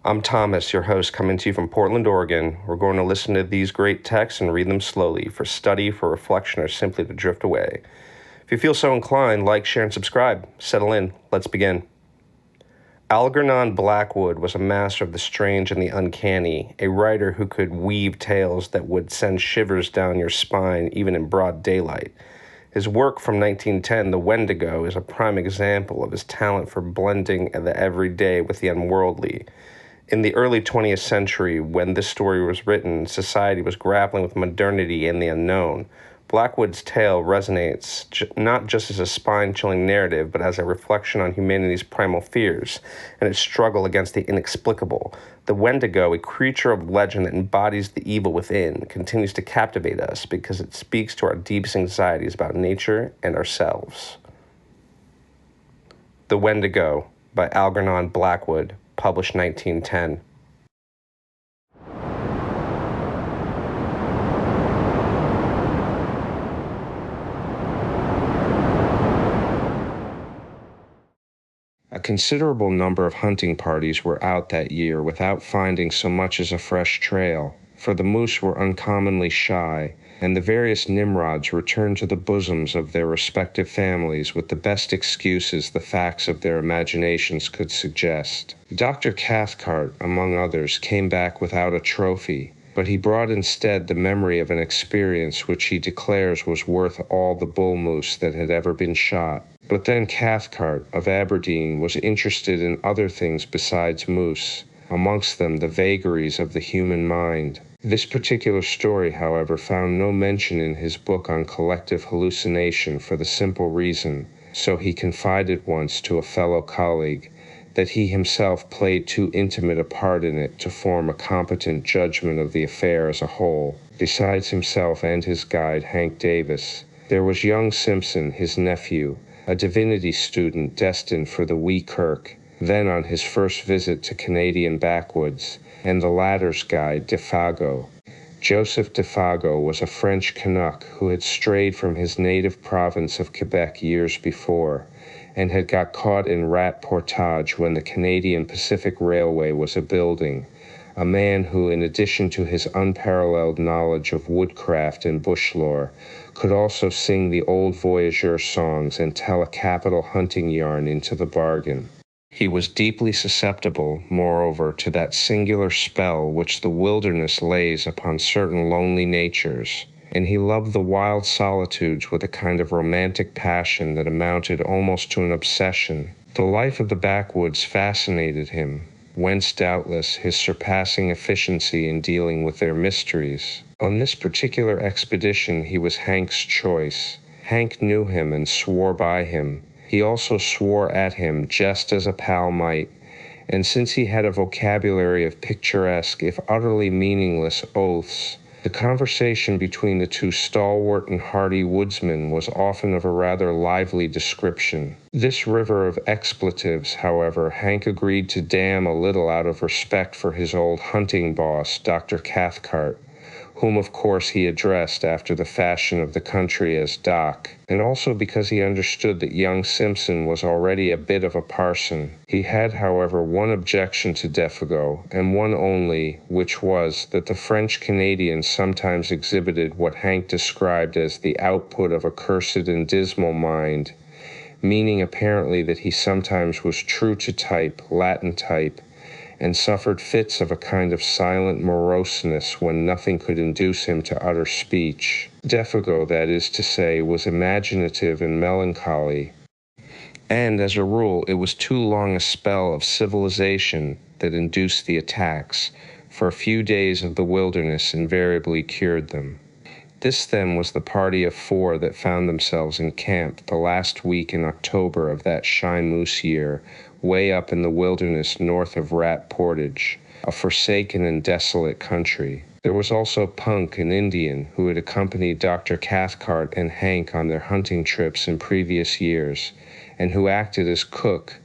I'm Thomas, your host, coming to you from Portland, Oregon. We're going to listen to these great texts and read them slowly for study, for reflection, or simply to drift away. If you feel so inclined, like, share, and subscribe. Settle in. Let's begin. Algernon Blackwood was a master of the strange and the uncanny, a writer who could weave tales that would send shivers down your spine even in broad daylight. His work from 1910, The Wendigo, is a prime example of his talent for blending the everyday with the unworldly. In the early 20th century, when this story was written, society was grappling with modernity and the unknown. Blackwood's tale resonates not just as a spine-chilling narrative, but as a reflection on humanity's primal fears and its struggle against the inexplicable. The Wendigo, a creature of legend that embodies the evil within, continues to captivate us because it speaks to our deepest anxieties about nature and ourselves. The Wendigo by Algernon Blackwood, published 1910. A considerable number of hunting parties were out that year without finding so much as a fresh trail, for the moose were uncommonly shy, and the various Nimrods returned to the bosoms of their respective families with the best excuses the facts of their imaginations could suggest. Dr. Cathcart, among others, came back without a trophy, but he brought instead the memory of an experience which he declares was worth all the bull moose that had ever been shot. But then Cathcart of Aberdeen was interested in other things besides moose, amongst them the vagaries of the human mind. This particular story, however, found no mention in his book on collective hallucination for the simple reason, so he confided once to a fellow colleague, that he himself played too intimate a part in it to form a competent judgment of the affair as a whole. Besides himself and his guide, Hank Davis, there was young Simpson, his nephew, a divinity student destined for the Wee Kirk, then on his first visit to Canadian backwoods, and the latter's guide, Defago. Joseph Defago was a French Canuck who had strayed from his native province of Quebec years before, and had got caught in rat portage when the Canadian Pacific Railway was a-building, a man who, in addition to his unparalleled knowledge of woodcraft and bush lore, could also sing the old voyageur songs and tell a capital hunting yarn into the bargain. He was deeply susceptible, moreover, to that singular spell which the wilderness lays upon certain lonely natures, and he loved the wild solitudes with a kind of romantic passion that amounted almost to an obsession. The life of the backwoods fascinated him, whence doubtless his surpassing efficiency in dealing with their mysteries. On this particular expedition he was Hank's choice. Hank knew him and swore by him. He also swore at him just as a pal might, and since he had a vocabulary of picturesque, if utterly meaningless, oaths, the conversation between the two stalwart and hardy woodsmen was often of a rather lively description. This river of expletives, however, Hank agreed to dam a little out of respect for his old hunting boss, Dr. Cathcart, whom of course he addressed after the fashion of the country as Doc, and also because he understood that young Simpson was already a bit of a parson. He had, however, one objection to Defago, and one only, which was that the French Canadian sometimes exhibited what Hank described as the output of a cursed and dismal mind, meaning apparently that he sometimes was true to type, Latin type, and suffered fits of a kind of silent moroseness when nothing could induce him to utter speech. Defago, that is to say, was imaginative and melancholy, and as a rule it was too long a spell of civilization that induced the attacks, for a few days of the wilderness invariably cured them. This then was the party of 4 that found themselves in camp the last week in October of that shy moose year, way up in the wilderness north of Rat Portage, a forsaken and desolate country. There was also Punk, an Indian, who had accompanied Dr. Cathcart and Hank on their hunting trips in previous years, and who acted as cook.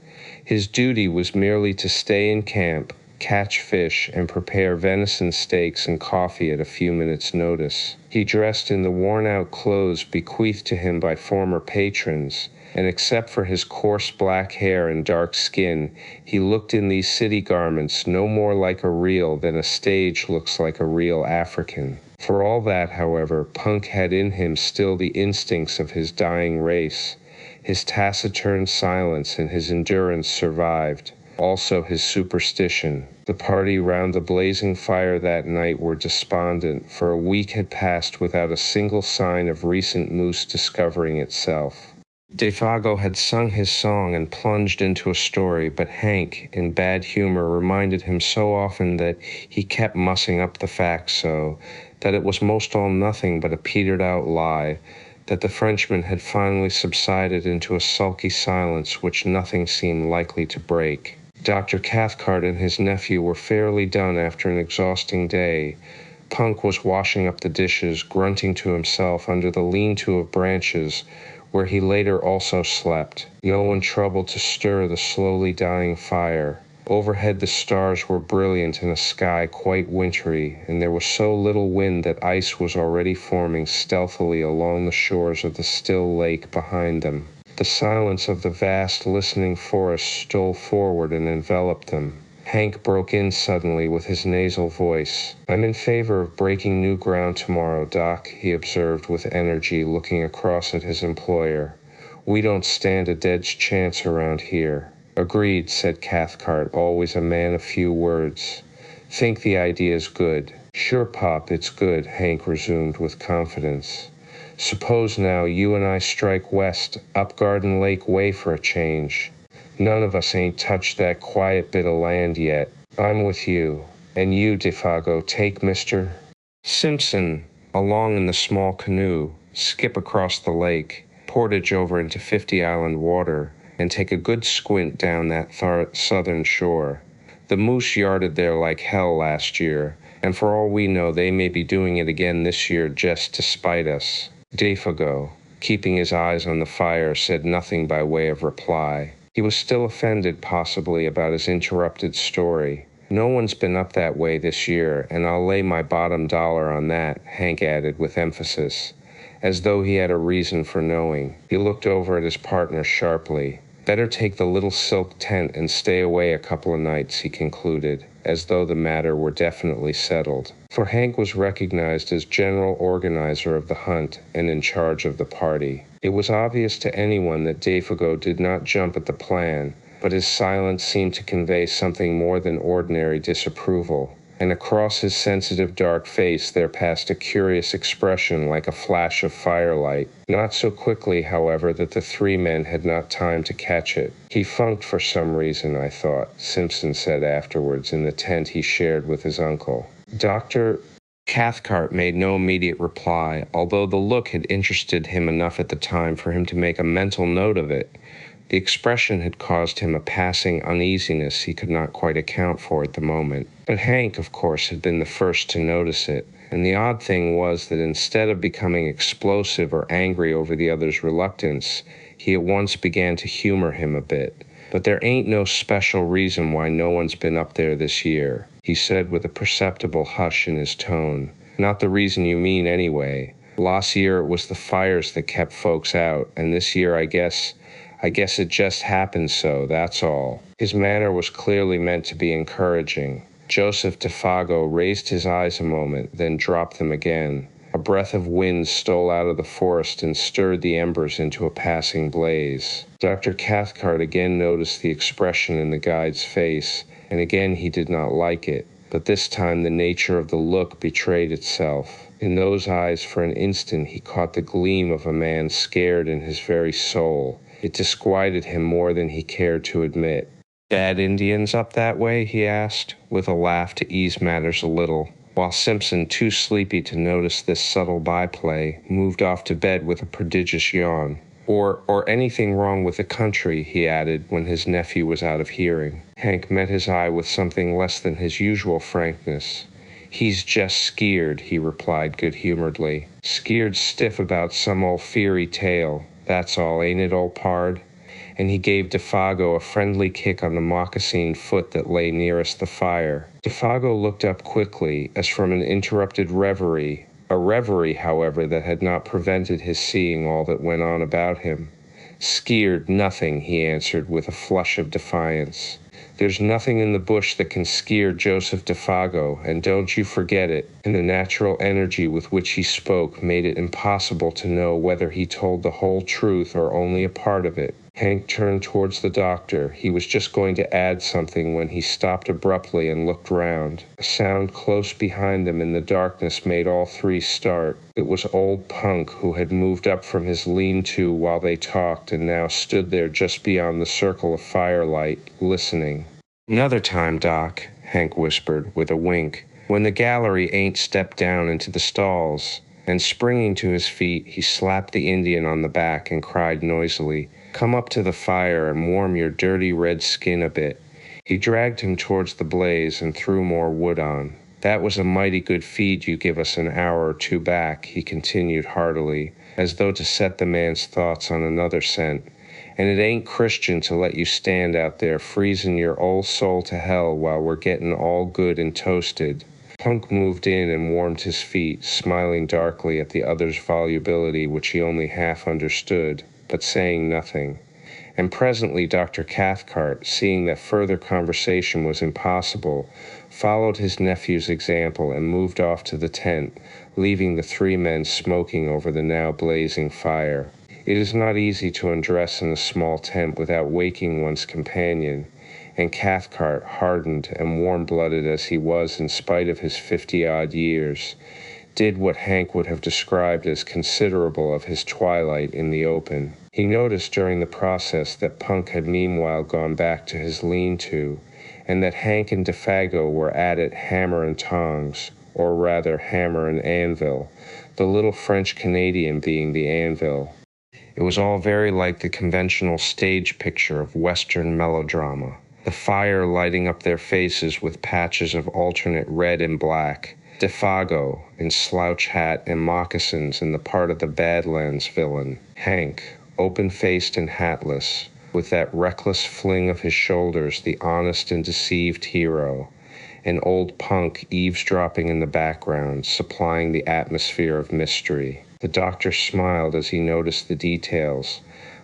His duty was merely to stay in camp, catch fish, and prepare venison steaks and coffee at a few minutes' notice. He dressed in the worn-out clothes bequeathed to him by former patrons, and except for his coarse black hair and dark skin, he looked in these city garments no more like a real than a stage looks like a real African. For all that, however, Punk had in him still the instincts of his dying race. His taciturn silence and his endurance survived, also his superstition. The party round the blazing fire that night were despondent, for a week had passed without a single sign of recent moose discovering itself. Defago had sung his song and plunged into a story, but Hank, in bad humor, reminded him so often that he kept mussing up the facts so that it was most all nothing but a petered-out lie, that the Frenchman had finally subsided into a sulky silence which nothing seemed likely to break. Dr. Cathcart and his nephew were fairly done after an exhausting day. Punk was washing up the dishes, grunting to himself under the lean-to of branches, where he later also slept. No one troubled to stir the slowly dying fire. Overhead the stars were brilliant in a sky quite wintry, and there was so little wind that ice was already forming stealthily along the shores of the still lake behind them. The silence of the vast listening forest stole forward and enveloped them. Hank broke in suddenly with his nasal voice. "I'm in favor of breaking new ground tomorrow, Doc," he observed with energy, looking across at his employer. "We don't stand a dead chance around here." "Agreed," said Cathcart, always a man of few words. "Think the idea's good." "Sure, Pop, it's good," Hank resumed with confidence. "Suppose now you and I strike west, up Garden Lake way for a change. None of us ain't touched that quiet bit of land yet. I'm with you. And you, Defago, take Mr. Simpson along in the small canoe, skip across the lake, portage over into 50 Island water, and take a good squint down that southern shore. The moose yarded there like hell last year, and for all we know they may be doing it again this year just to spite us." Defago, keeping his eyes on the fire, said nothing by way of reply. He was still offended, possibly, about his interrupted story. "No one's been up that way this year, and I'll lay my bottom dollar on that," Hank added with emphasis, as though he had a reason for knowing. He looked over at his partner sharply. "Better take the little silk tent and stay away a couple of nights," he concluded, as though the matter were definitely settled. For Hank was recognized as general organizer of the hunt and in charge of the party. It was obvious to anyone that Defago did not jump at the plan, but his silence seemed to convey something more than ordinary disapproval, and across his sensitive dark face there passed a curious expression like a flash of firelight. Not so quickly, however, that the three men had not time to catch it. "He funked for some reason, I thought," Simpson said afterwards in the tent he shared with his uncle. Dr. Cathcart made no immediate reply, although the look had interested him enough at the time for him to make a mental note of it. The expression had caused him a passing uneasiness he could not quite account for at the moment. But Hank, of course, had been the first to notice it, and the odd thing was that instead of becoming explosive or angry over the other's reluctance, he at once began to humor him a bit. "But there ain't no special reason why no one's been up there this year," he said with a perceptible hush in his tone. "Not the reason you mean, anyway. Last year it was the fires that kept folks out, and this year I guess it just happened so, that's all." His manner was clearly meant to be encouraging. Joseph Defago raised his eyes a moment, then dropped them again. A breath of wind stole out of the forest and stirred the embers into a passing blaze. Dr. Cathcart again noticed the expression in the guide's face, and again he did not like it, but this time the nature of the look betrayed itself. In those eyes for an instant he caught the gleam of a man scared in his very soul. It disquieted him more than he cared to admit. "Bad Indians up that way?" he asked, with a laugh to ease matters a little, while Simpson, too sleepy to notice this subtle byplay, moved off to bed with a prodigious yawn. Or anything wrong with the country," he added when his nephew was out of hearing. Hank met his eye with something less than his usual frankness. "He's just skeered," he replied good-humoredly. "Skeered stiff about some old fiery tale. That's all, ain't it, old pard?" And he gave Defago a friendly kick on the moccasined foot that lay nearest the fire. Defago looked up quickly, as from an interrupted reverie, a reverie, however, that had not prevented his seeing all that went on about him. "Skeered, nothing," he answered with a flush of defiance. "There's nothing in the bush that can skeer Joseph Defago, and don't you forget it." And the natural energy with which he spoke made it impossible to know whether he told the whole truth or only a part of it. Hank turned towards the doctor. He was just going to add something when he stopped abruptly and looked round. A sound close behind them in the darkness made all three start. It was old Punk, who had moved up from his lean-to while they talked and now stood there just beyond the circle of firelight, listening. "Another time, Doc," Hank whispered, with a wink, "when the gallery ain't stepped down into the stalls." And springing to his feet, he slapped the Indian on the back and cried noisily, "Come up to the fire and warm your dirty red skin a bit." He dragged him towards the blaze and threw more wood on. "That was a mighty good feed you give us an hour or two back," he continued heartily, as though to set the man's thoughts on another scent. "And it ain't Christian to let you stand out there freezing your old soul to hell while we're getting all good and toasted." Punk moved in and warmed his feet, smiling darkly at the other's volubility, which he only half understood, but saying nothing. And presently Dr. Cathcart, seeing that further conversation was impossible, followed his nephew's example and moved off to the tent, leaving the three men smoking over the now blazing fire. It is not easy to undress in a small tent without waking one's companion, and Cathcart, hardened and warm-blooded as he was in spite of his 50-odd years, did what Hank would have described as considerable of his twilight in the open. He noticed during the process that Punk had meanwhile gone back to his lean-to, and that Hank and Defago were at it hammer and tongs, or rather hammer and anvil, the little French-Canadian being the anvil. It was all very like the conventional stage picture of Western melodrama, the fire lighting up their faces with patches of alternate red and black, Defago in slouch hat and moccasins in the part of the Badlands villain, Hank, open-faced and hatless, with that reckless fling of his shoulders, the honest and deceived hero, and old Punk eavesdropping in the background, supplying the atmosphere of mystery. The doctor smiled as he noticed the details,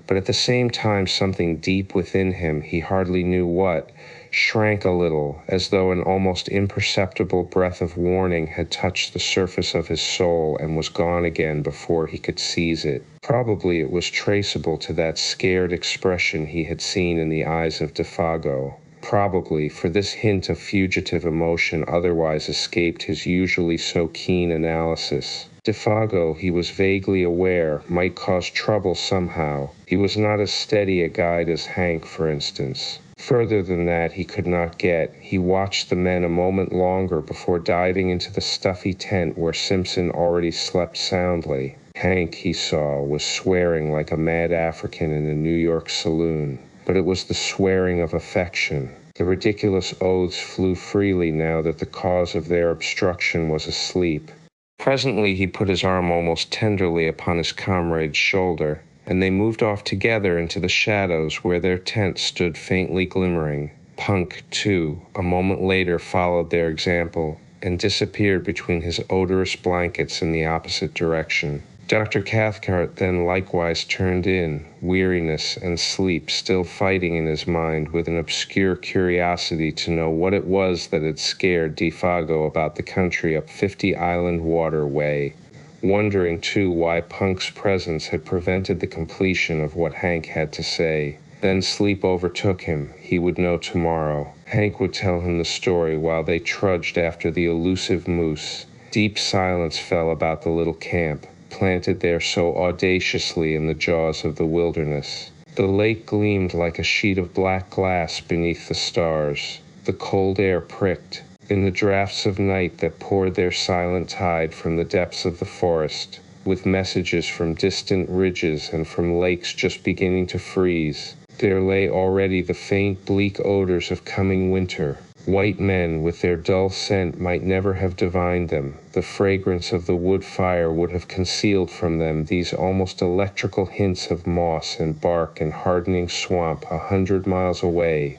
but at the same time something deep within him, he hardly knew what, shrank a little, as though an almost imperceptible breath of warning had touched the surface of his soul and was gone again before he could seize it. Probably it was traceable to that scared expression he had seen in the eyes of Defago. Probably, for this hint of fugitive emotion otherwise escaped his usually so keen analysis. Defago, he was vaguely aware, might cause trouble somehow. He was not as steady a guide as Hank, for instance. Further than that he could not get. He watched the men a moment longer before diving into the stuffy tent where Simpson already slept soundly. Hank, he saw, was swearing like a mad African in a New York saloon. But it was the swearing of affection. The ridiculous oaths flew freely now that the cause of their obstruction was asleep. Presently he put his arm almost tenderly upon his comrade's shoulder, and they moved off together into the shadows where their tent stood faintly glimmering. Punk, too, a moment later followed their example, and disappeared between his odorous blankets in the opposite direction. Dr. Cathcart then likewise turned in, weariness and sleep still fighting in his mind with an obscure curiosity to know what it was that had scared Defago about the country up 50 Island Water way, wondering too why Punk's presence had prevented the completion of what Hank had to say. Then sleep overtook him. He would know tomorrow. Hank would tell him the story while they trudged after the elusive moose. Deep silence fell about the little camp, planted there so audaciously in the jaws of the wilderness. The lake gleamed like a sheet of black glass beneath the stars. The cold air pricked. In the draughts of night that poured their silent tide from the depths of the forest, with messages from distant ridges and from lakes just beginning to freeze, there lay already the faint bleak odors of coming winter. White men with their dull scent might never have divined them. The fragrance of the wood fire would have concealed from them these almost electrical hints of moss and bark and hardening swamp 100 miles away.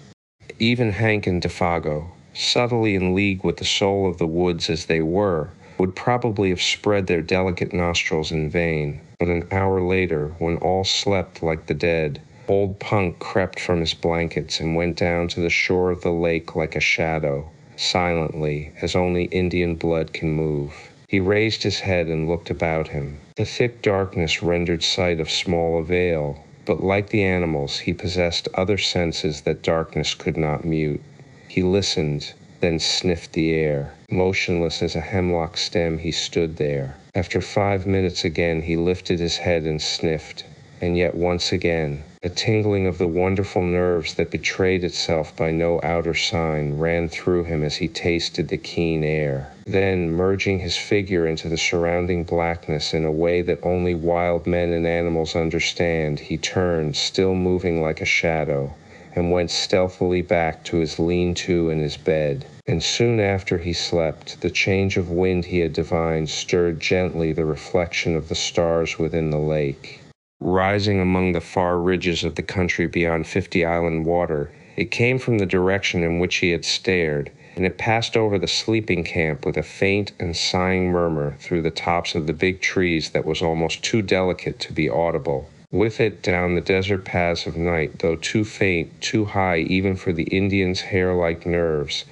Even Hank and Defago, subtly in league with the soul of the woods as they were, would probably have spread their delicate nostrils in vain. But an hour later, when all slept like the dead, old Punk crept from his blankets and went down to the shore of the lake like a shadow, silently, as only Indian blood can move. He raised his head and looked about him. The thick darkness rendered sight of small avail, but like the animals, he possessed other senses that darkness could not mute. He listened, then sniffed the air. Motionless as a hemlock stem, he stood there. After 5 minutes again, he lifted his head and sniffed, and yet once again, a tingling of the wonderful nerves that betrayed itself by no outer sign ran through him as he tasted the keen air. Then, merging his figure into the surrounding blackness in a way that only wild men and animals understand, he turned, still moving like a shadow, and went stealthily back to his lean-to in his bed. And soon after he slept, the change of wind he had divined stirred gently the reflection of the stars within the lake. Rising among the far ridges of the country beyond 50 Island Water, it came from the direction in which he had stared, and it passed over the sleeping camp with a faint and sighing murmur through the tops of the big trees that was almost too delicate to be audible. With it down the desert paths of night, though too faint, too high even for the Indian's hair-like nerves,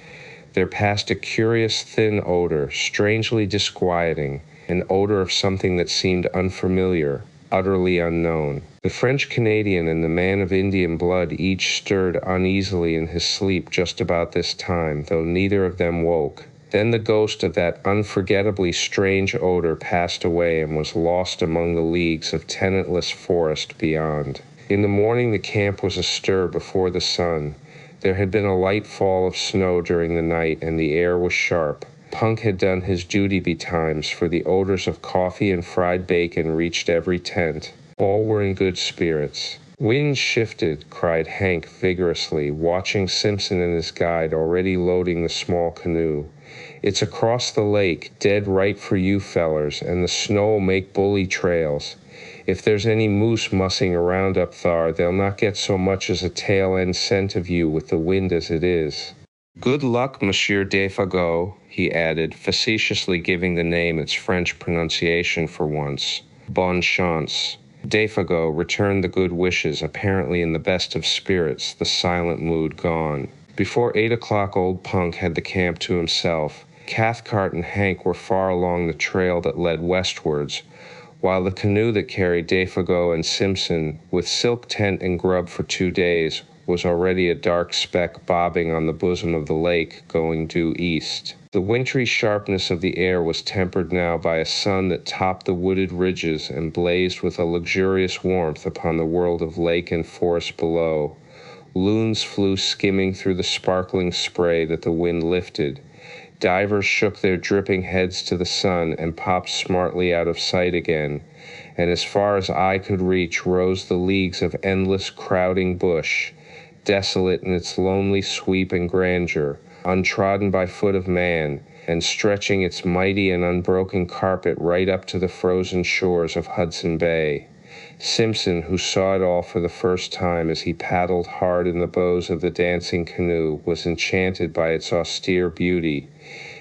there passed a curious thin odor, strangely disquieting, an odor of something that seemed unfamiliar, utterly unknown. The French-Canadian and the man of Indian blood each stirred uneasily in his sleep just about this time, though neither of them woke. Then the ghost of that unforgettably strange odor passed away and was lost among the leagues of tenantless forest beyond. In the morning the camp was astir before the sun. There had been a light fall of snow during the night, and the air was sharp. Punk had done his duty betimes, for the odors of coffee and fried bacon reached every tent. All were in good spirits. "Wind shifted," cried Hank vigorously, watching Simpson and his guide already loading the small canoe. "It's across the lake, dead right for you fellers, and the snow'll make bully trails. If there's any moose mussing around up thar, they'll not get so much as a tail-end scent of you with the wind as it is." "Good luck, Monsieur Defagot," he added, facetiously giving the name its French pronunciation for once. "Bonne chance." Defagot returned the good wishes, apparently in the best of spirits, the silent mood gone. Before 8 o'clock old Punk had the camp to himself. Cathcart and Hank were far along the trail that led westwards, while the canoe that carried Defagot and Simpson, with silk tent and grub for 2 days, was already a dark speck bobbing on the bosom of the lake, going due east. The wintry sharpness of the air was tempered now by a sun that topped the wooded ridges and blazed with a luxurious warmth upon the world of lake and forest below. Loons flew skimming through the sparkling spray that the wind lifted. Divers shook their dripping heads to the sun and popped smartly out of sight again, and as far as eye could reach rose the leagues of endless crowding bush, desolate in its lonely sweep and grandeur, untrodden by foot of man, and stretching its mighty and unbroken carpet right up to the frozen shores of Hudson Bay. Simpson, who saw it all for the first time as he paddled hard in the bows of the dancing canoe, was enchanted by its austere beauty.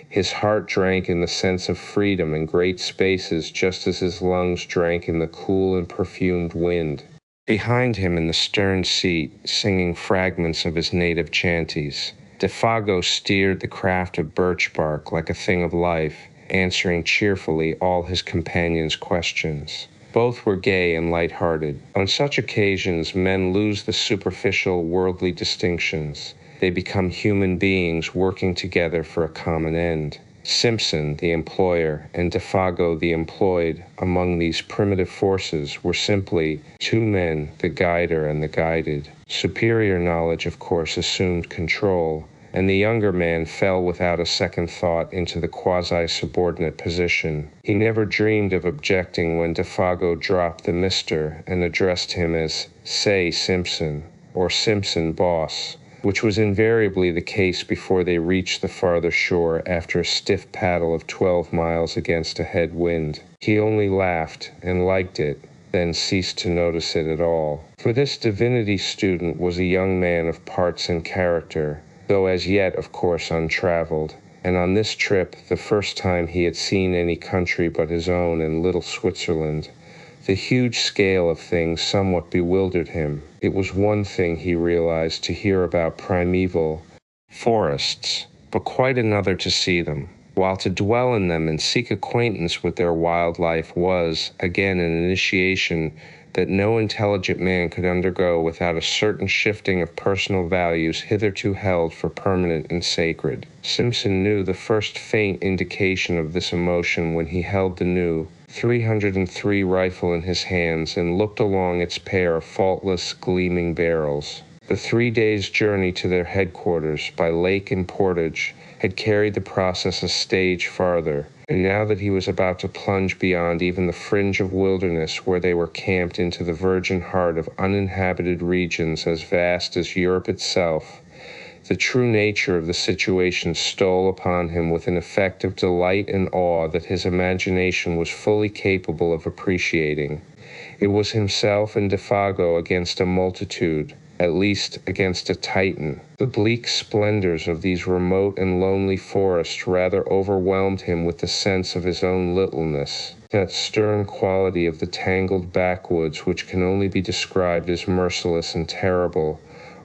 His heart drank in the sense of freedom and great spaces just as his lungs drank in the cool and perfumed wind. Behind him in the stern seat, singing fragments of his native chanties, Defago steered the craft of birch bark like a thing of life, answering cheerfully all his companions' questions. Both were gay and light-hearted. On such occasions, men lose the superficial, worldly distinctions. They become human beings working together for a common end. Simpson, the employer, and Defago, the employed, among these primitive forces were simply two men, the guider and the guided. Superior knowledge, of course, assumed control, and the younger man fell without a second thought into the quasi-subordinate position. He never dreamed of objecting when Defago dropped the Mr. and addressed him as, "Say, Simpson," or "Simpson, boss," which was invariably the case before they reached the farther shore after a stiff paddle of 12 miles against a head wind. He only laughed and liked it, then ceased to notice it at all. For this divinity student was a young man of parts and character, though as yet, of course, untraveled, and on this trip, the first time he had seen any country but his own and little Switzerland, the huge scale of things somewhat bewildered him. It was one thing, he realized, to hear about primeval forests, but quite another to see them, while to dwell in them and seek acquaintance with their wildlife was, again, an initiation that no intelligent man could undergo without a certain shifting of personal values hitherto held for permanent and sacred. Simpson knew the first faint indication of this emotion when he held the new 303 rifle in his hands and looked along its pair of faultless, gleaming barrels. The 3 days' journey to their headquarters by lake and portage had carried the process a stage farther, and now that he was about to plunge beyond even the fringe of wilderness where they were camped into the virgin heart of uninhabited regions as vast as Europe itself, the true nature of the situation stole upon him with an effect of delight and awe that his imagination was fully capable of appreciating. It was himself and Defago against a multitude, at least against a Titan. The bleak splendors of these remote and lonely forests rather overwhelmed him with the sense of his own littleness. That stern quality of the tangled backwoods which can only be described as merciless and terrible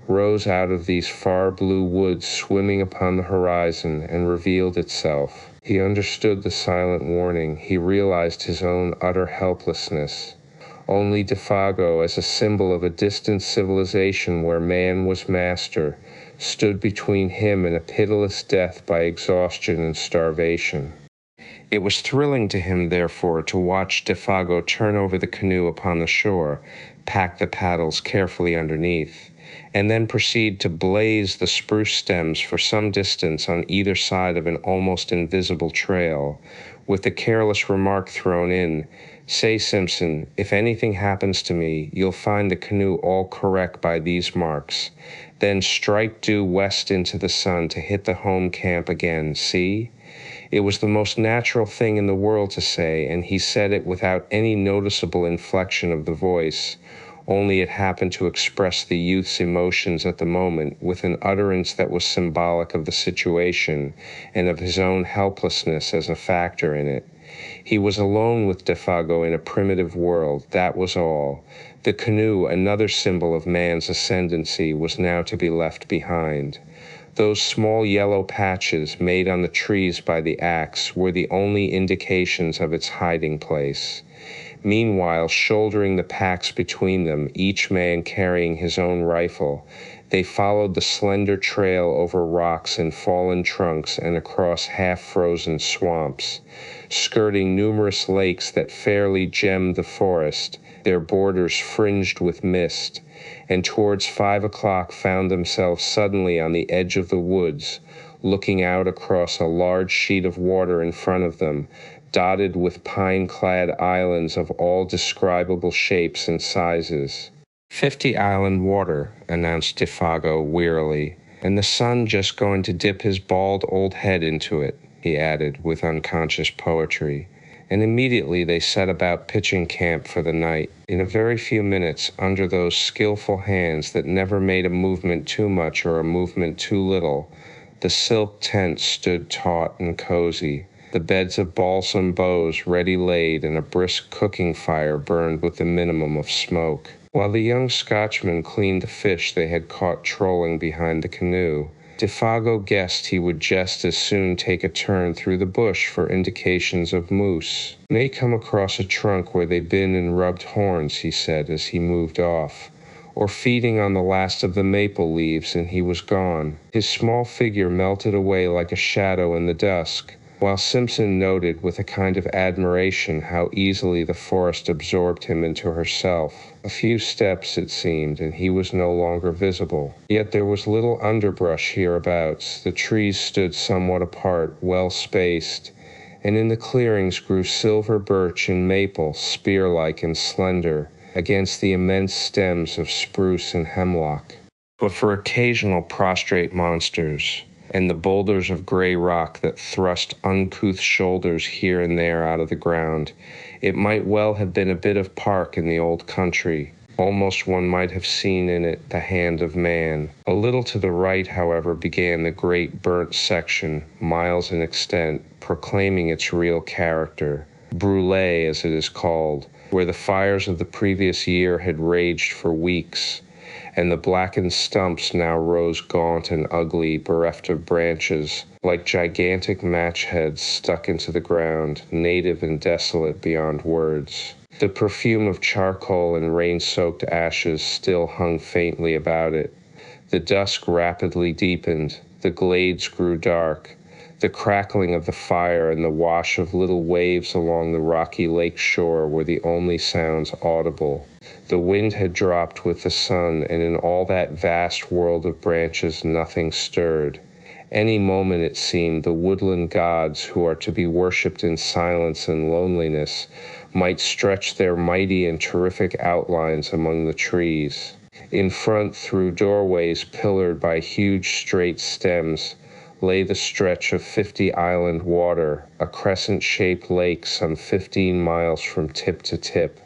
rose out of these far blue woods swimming upon the horizon and revealed itself. He understood the silent warning. He realized his own utter helplessness. Only Defago, as a symbol of a distant civilization where man was master, stood between him and a pitiless death by exhaustion and starvation. It was thrilling to him, therefore, to watch Defago turn over the canoe upon the shore, pack the paddles carefully underneath, and then proceed to blaze the spruce stems for some distance on either side of an almost invisible trail, with the careless remark thrown in, "Say, Simpson, if anything happens to me, you'll find the canoe all correct by these marks. Then strike due west into the sun to hit the home camp again, see?" It was the most natural thing in the world to say, and he said it without any noticeable inflection of the voice, only it happened to express the youth's emotions at the moment with an utterance that was symbolic of the situation and of his own helplessness as a factor in it. He was alone with Defago in a primitive world, that was all. The canoe, another symbol of man's ascendancy, was now to be left behind. Those small yellow patches made on the trees by the axe were the only indications of its hiding place. Meanwhile, shouldering the packs between them, each man carrying his own rifle, they followed the slender trail over rocks and fallen trunks and across half-frozen swamps, skirting numerous lakes that fairly gemmed the forest, their borders fringed with mist, and towards 5 o'clock found themselves suddenly on the edge of the woods, looking out across a large sheet of water in front of them, dotted with pine-clad islands of all describable shapes and sizes. 50 Island water, announced Defago wearily, and the sun just going to dip his bald old head into it, he added with unconscious poetry. And immediately they set about pitching camp for the night. In a very few minutes, under those skillful hands that never made a movement too much or a movement too little, the silk tent stood taut and cozy. The beds of balsam boughs ready laid and a brisk cooking fire burned with the minimum of smoke. While the young Scotchman cleaned the fish they had caught trolling behind the canoe, Defago guessed he would just as soon take a turn through the bush for indications of moose. "May come across a trunk where they've been and rubbed horns," he said as he moved off, or feeding on the last of the maple leaves, and he was gone. His small figure melted away like a shadow in the dusk, while Simpson noted with a kind of admiration how easily the forest absorbed him into herself. A few steps, it seemed, and he was no longer visible. Yet there was little underbrush hereabouts. The trees stood somewhat apart, well spaced, and in the clearings grew silver birch and maple, spear-like and slender, against the immense stems of spruce and hemlock. But for occasional prostrate monsters, and the boulders of gray rock that thrust uncouth shoulders here and there out of the ground, it might well have been a bit of park in the old country. Almost one might have seen in it the hand of man. A little to the right, however, began the great burnt section, miles in extent, proclaiming its real character, brûlé as it is called, where the fires of the previous year had raged for weeks, and the blackened stumps now rose gaunt and ugly, bereft of branches, like gigantic match heads stuck into the ground, native and desolate beyond words. The perfume of charcoal and rain-soaked ashes still hung faintly about it. The dusk rapidly deepened, the glades grew dark. The crackling of the fire and the wash of little waves along the rocky lake shore were the only sounds audible. The wind had dropped with the sun, and in all that vast world of branches nothing stirred. Any moment, it seemed, the woodland gods, who are to be worshipped in silence and loneliness, might stretch their mighty and terrific outlines among the trees. In front, through doorways pillared by huge straight stems, lay the stretch of 50-island water, a crescent-shaped lake some 15 miles from tip to tip,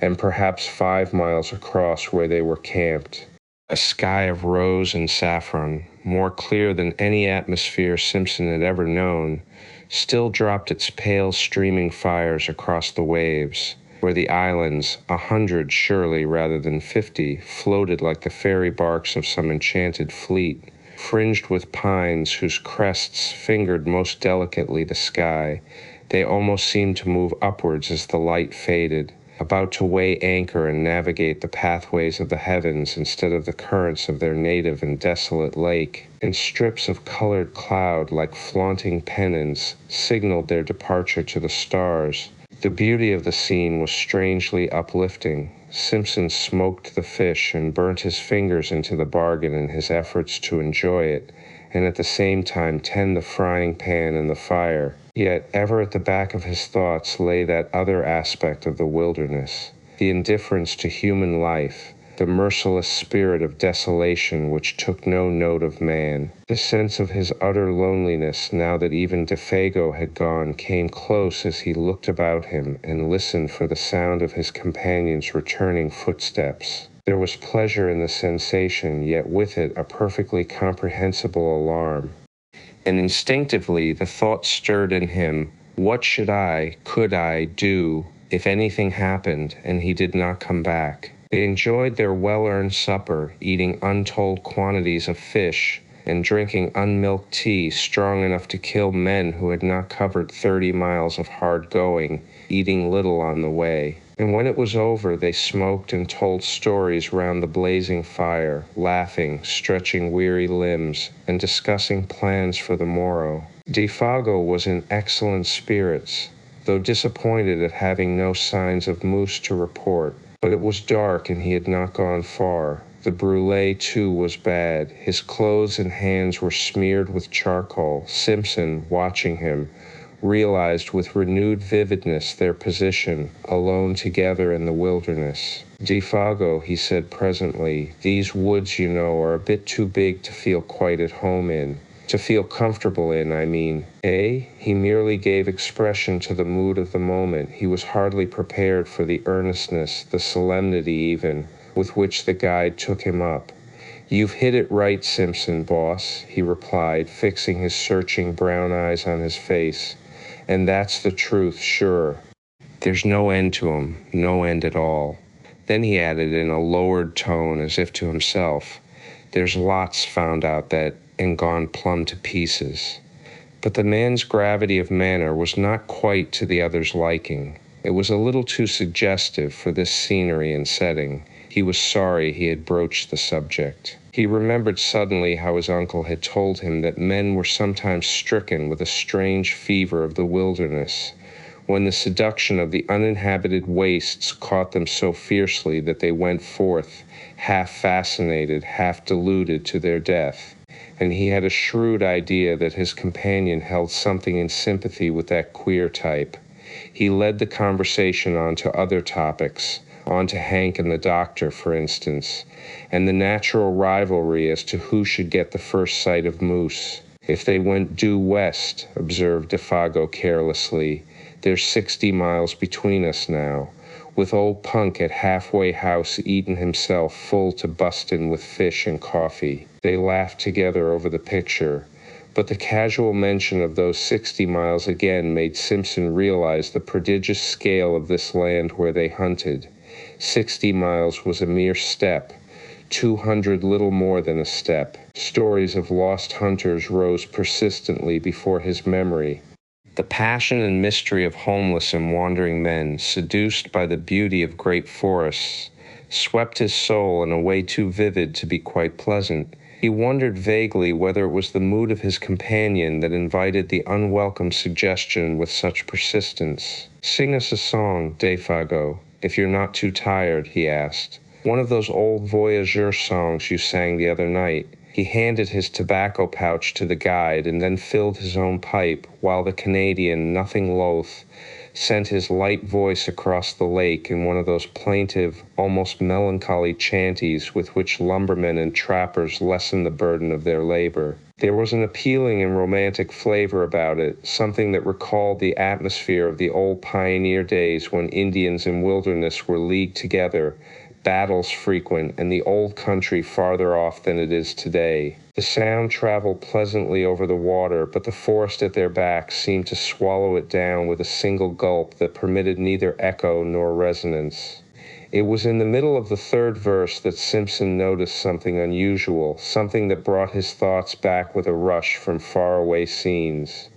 and perhaps 5 miles across where they were camped. A sky of rose and saffron, more clear than any atmosphere Simpson had ever known, still dropped its pale streaming fires across the waves, where the islands, 100 surely rather than 50, floated like the fairy barks of some enchanted fleet, fringed with pines whose crests fingered most delicately the sky. They almost seemed to move upwards as the light faded, about to weigh anchor and navigate the pathways of the heavens instead of the currents of their native and desolate lake, and strips of colored cloud like flaunting pennons signaled their departure to the stars. The beauty of the scene was strangely uplifting. Simpson smoked the fish and burnt his fingers into the bargain in his efforts to enjoy it, and at the same time tend the frying pan and the fire. Yet ever at the back of his thoughts lay that other aspect of the wilderness, the indifference to human life, the merciless spirit of desolation which took no note of man. The sense of his utter loneliness, now that even Defago had gone, came close as he looked about him and listened for the sound of his companion's returning footsteps. There was pleasure in the sensation, yet with it a perfectly comprehensible alarm. And instinctively the thought stirred in him, what could I do if anything happened and he did not come back? They enjoyed their well-earned supper, eating untold quantities of fish and drinking unmilked tea strong enough to kill men who had not covered 30 miles of hard going, eating little on the way. And when it was over, they smoked and told stories round the blazing fire, laughing, stretching weary limbs, and discussing plans for the morrow. Defago was in excellent spirits, though disappointed at having no signs of moose to report. But it was dark and he had not gone far. The brûlée, too, was bad. His clothes and hands were smeared with charcoal. Simpson, watching him, realized with renewed vividness their position, alone together in the wilderness. Defago, he said presently, these woods, you know, are a bit too big to feel quite at home in. To feel comfortable in, I mean. Eh? He merely gave expression to the mood of the moment. He was hardly prepared for the earnestness, the solemnity even, with which the guide took him up. You've hit it right, Simpson, boss, he replied, fixing his searching brown eyes on his face. And that's the truth, sure. There's no end to 'em, no end at all. Then he added in a lowered tone, as if to himself, there's lots found out that and gone plumb to pieces. But the man's gravity of manner was not quite to the other's liking. It was a little too suggestive for this scenery and setting. He was sorry he had broached the subject. He remembered suddenly how his uncle had told him that men were sometimes stricken with a strange fever of the wilderness, when the seduction of the uninhabited wastes caught them so fiercely that they went forth, half fascinated, half deluded to their death. And he had a shrewd idea that his companion held something in sympathy with that queer type. He led the conversation on to other topics, on to Hank and the doctor, for instance, and the natural rivalry as to who should get the first sight of moose. If they went due west, observed Defago carelessly, there's 60 miles between us now. with old Punk at halfway house eating himself full to bustin' with fish and coffee. They laughed together over the picture, but the casual mention of those 60 miles again made Simpson realize the prodigious scale of this land where they hunted. 60 miles was a mere step, 200 little more than a step. Stories of lost hunters rose persistently before his memory. The passion and mystery of homeless and wandering men, seduced by the beauty of great forests, swept his soul in a way too vivid to be quite pleasant. He wondered vaguely whether it was the mood of his companion that invited the unwelcome suggestion with such persistence. "Sing us a song, Defago, if you're not too tired," he asked. "One of those old voyageur songs you sang the other night." He handed his tobacco pouch to the guide and then filled his own pipe, while the Canadian, nothing loath, sent his light voice across the lake in one of those plaintive, almost melancholy chanties with which lumbermen and trappers lessen the burden of their labor. There was an appealing and romantic flavor about it, something that recalled the atmosphere of the old pioneer days when Indians and wilderness were leagued together, battles frequent, and the old country farther off than it is today. The sound traveled pleasantly over the water, but the forest at their backs seemed to swallow it down with a single gulp that permitted neither echo nor resonance. It was in the middle of the third verse that Simpson noticed something unusual, something that brought his thoughts back with a rush from faraway scenes.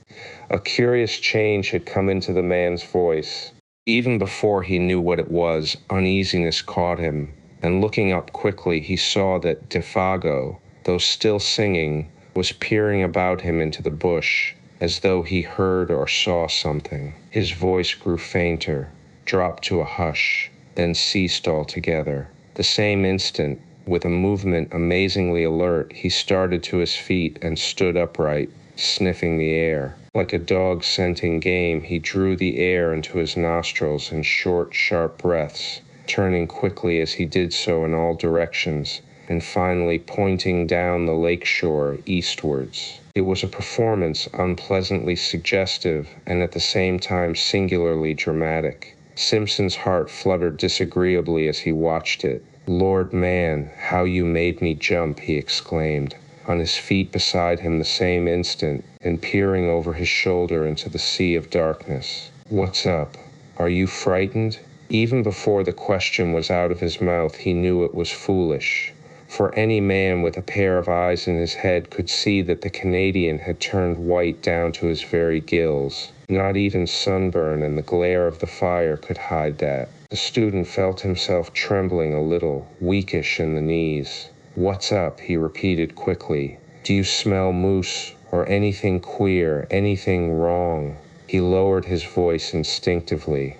A curious change had come into the man's voice. Even before he knew what it was, uneasiness caught him, and looking up quickly, he saw that Defago, though still singing, was peering about him into the bush, as though he heard or saw something. His voice grew fainter, dropped to a hush, then ceased altogether. The same instant, with a movement amazingly alert, he started to his feet and stood upright, sniffing the air. Like a dog scenting game, he drew the air into his nostrils in short, sharp breaths, turning quickly as he did so in all directions, and finally pointing down the lake shore eastwards. It was a performance unpleasantly suggestive and at the same time singularly dramatic. Simpson's heart fluttered disagreeably as he watched it. "Lord man, how you made me jump," he exclaimed, on his feet beside him the same instant, and peering over his shoulder into the sea of darkness. "What's up? Are you frightened?" Even before the question was out of his mouth, he knew it was foolish, for any man with a pair of eyes in his head could see that the Canadian had turned white down to his very gills. Not even sunburn and the glare of the fire could hide that. The student felt himself trembling a little, weakish in the knees. "What's up?" he repeated quickly. "Do you smell moose, or anything queer, anything wrong?" He lowered his voice instinctively.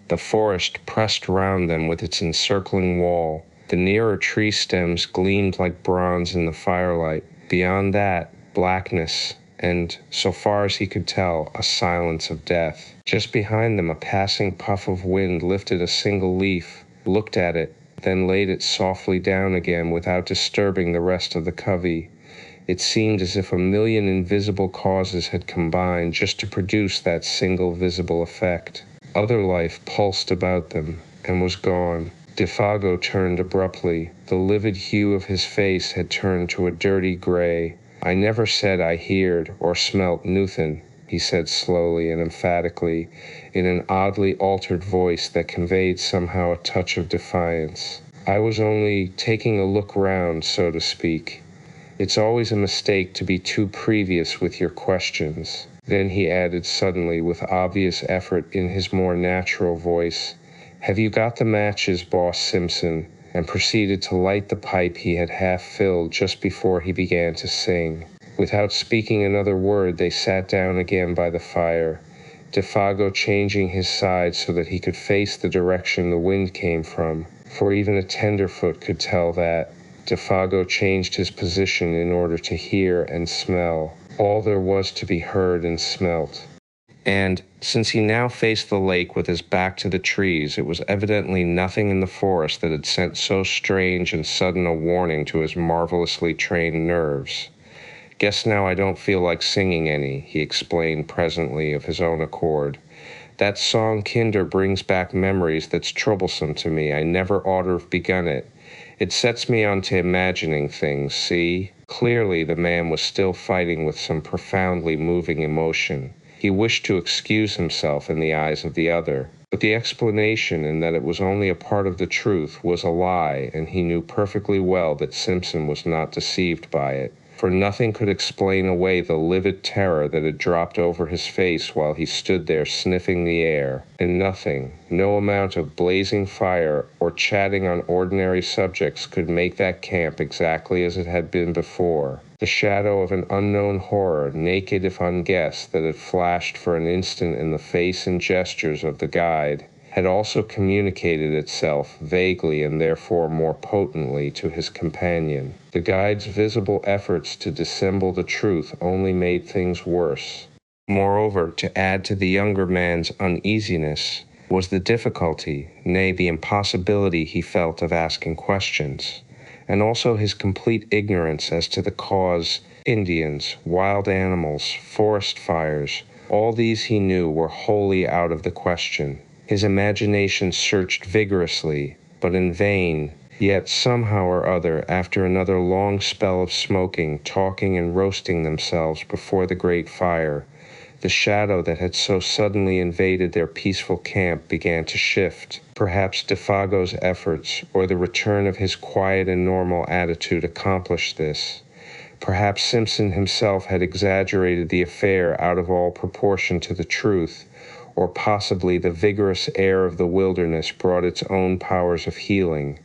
The forest pressed round them with its encircling wall. The nearer tree stems gleamed like bronze in the firelight. Beyond that, blackness, and, so far as he could tell, a silence of death. Just behind them, a passing puff of wind lifted a single leaf, looked at it, then laid it softly down again without disturbing the rest of the covey. It seemed as if a million invisible causes had combined just to produce that single visible effect. Other life pulsed about them, and was gone. Defago turned abruptly. The livid hue of his face had turned to a dirty gray. "I never said I heard or smelt nothin'," he said slowly and emphatically, in an oddly altered voice that conveyed somehow a touch of defiance. "I was only taking a look round, so to speak. It's always a mistake to be too previous with your questions." Then he added suddenly, with obvious effort in his more natural voice, "Have you got the matches, Boss Simpson?" and proceeded to light the pipe he had half filled just before he began to sing. Without speaking another word, they sat down again by the fire, Defago changing his side so that he could face the direction the wind came from, for even a tenderfoot could tell that. Defago changed his position in order to hear and smell all there was to be heard and smelt. And, since he now faced the lake with his back to the trees, it was evidently nothing in the forest that had sent so strange and sudden a warning to his marvelously trained nerves. "Guess now I don't feel like singing any," he explained presently of his own accord. That song Kinder brings back memories that's troublesome to me. I never ought to have begun it. It sets me on to imagining things, see? Clearly, the man was still fighting with some profoundly moving emotion. He wished to excuse himself in the eyes of the other, but the explanation, in that it was only a part of the truth, was a lie, and he knew perfectly well that Simpson was not deceived by it. For nothing could explain away the livid terror that had dropped over his face while he stood there sniffing the air, and nothing, no amount of blazing fire or chatting on ordinary subjects could make that camp exactly as it had been before. The shadow of an unknown horror, naked if unguessed, that had flashed for an instant in the face and gestures of the guide, had also communicated itself vaguely and therefore more potently to his companion. The guide's visible efforts to dissemble the truth only made things worse. Moreover, to add to the younger man's uneasiness was the difficulty, nay, the impossibility he felt of asking questions, and also his complete ignorance as to the cause. Indians, wild animals, forest fires, all these he knew were wholly out of the question. His imagination searched vigorously, but in vain. Yet somehow or other, after another long spell of smoking, talking, and roasting themselves before the great fire, the shadow that had so suddenly invaded their peaceful camp began to shift. Perhaps Defago's efforts, or the return of his quiet and normal attitude, accomplished this. Perhaps Simpson himself had exaggerated the affair out of all proportion to the truth, or possibly the vigorous air of the wilderness brought its own powers of healing.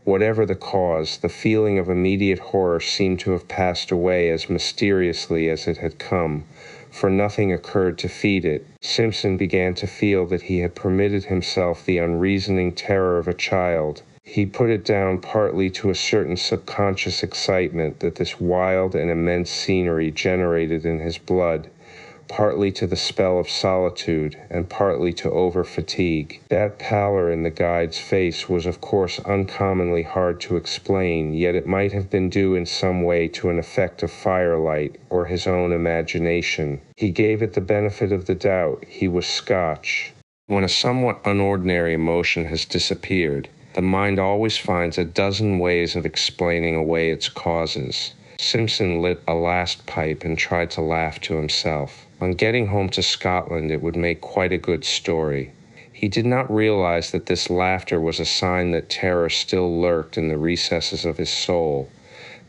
Whatever the cause, the feeling of immediate horror seemed to have passed away as mysteriously as it had come, for nothing occurred to feed it. Simpson began to feel that he had permitted himself the unreasoning terror of a child. He put it down partly to a certain subconscious excitement that this wild and immense scenery generated in his blood, partly to the spell of solitude, and partly to over-fatigue. That pallor in the guide's face was of course uncommonly hard to explain, yet it might have been due in some way to an effect of firelight, or his own imagination. He gave it the benefit of the doubt. He was Scotch. When a somewhat unordinary emotion has disappeared, the mind always finds a dozen ways of explaining away its causes. Simpson lit a last pipe and tried to laugh to himself. On getting home to Scotland, it would make quite a good story. He did not realize that this laughter was a sign that terror still lurked in the recesses of his soul,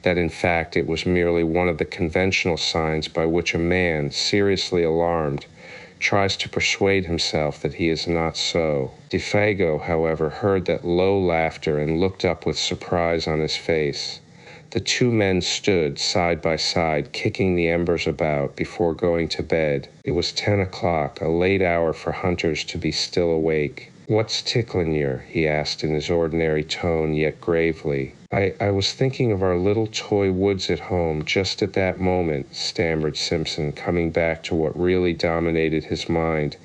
that in fact it was merely one of the conventional signs by which a man, seriously alarmed, tries to persuade himself that he is not so. Defago, however, heard that low laughter and looked up with surprise on his face. The two men stood side by side, kicking the embers about before going to bed. It was 10 o'clock, a late hour for hunters to be still awake. "What's tickling yer?" he asked in his ordinary tone, yet gravely. I was thinking of our little toy woods at home just at that moment," stammered Simpson, coming back to what really dominated his mind,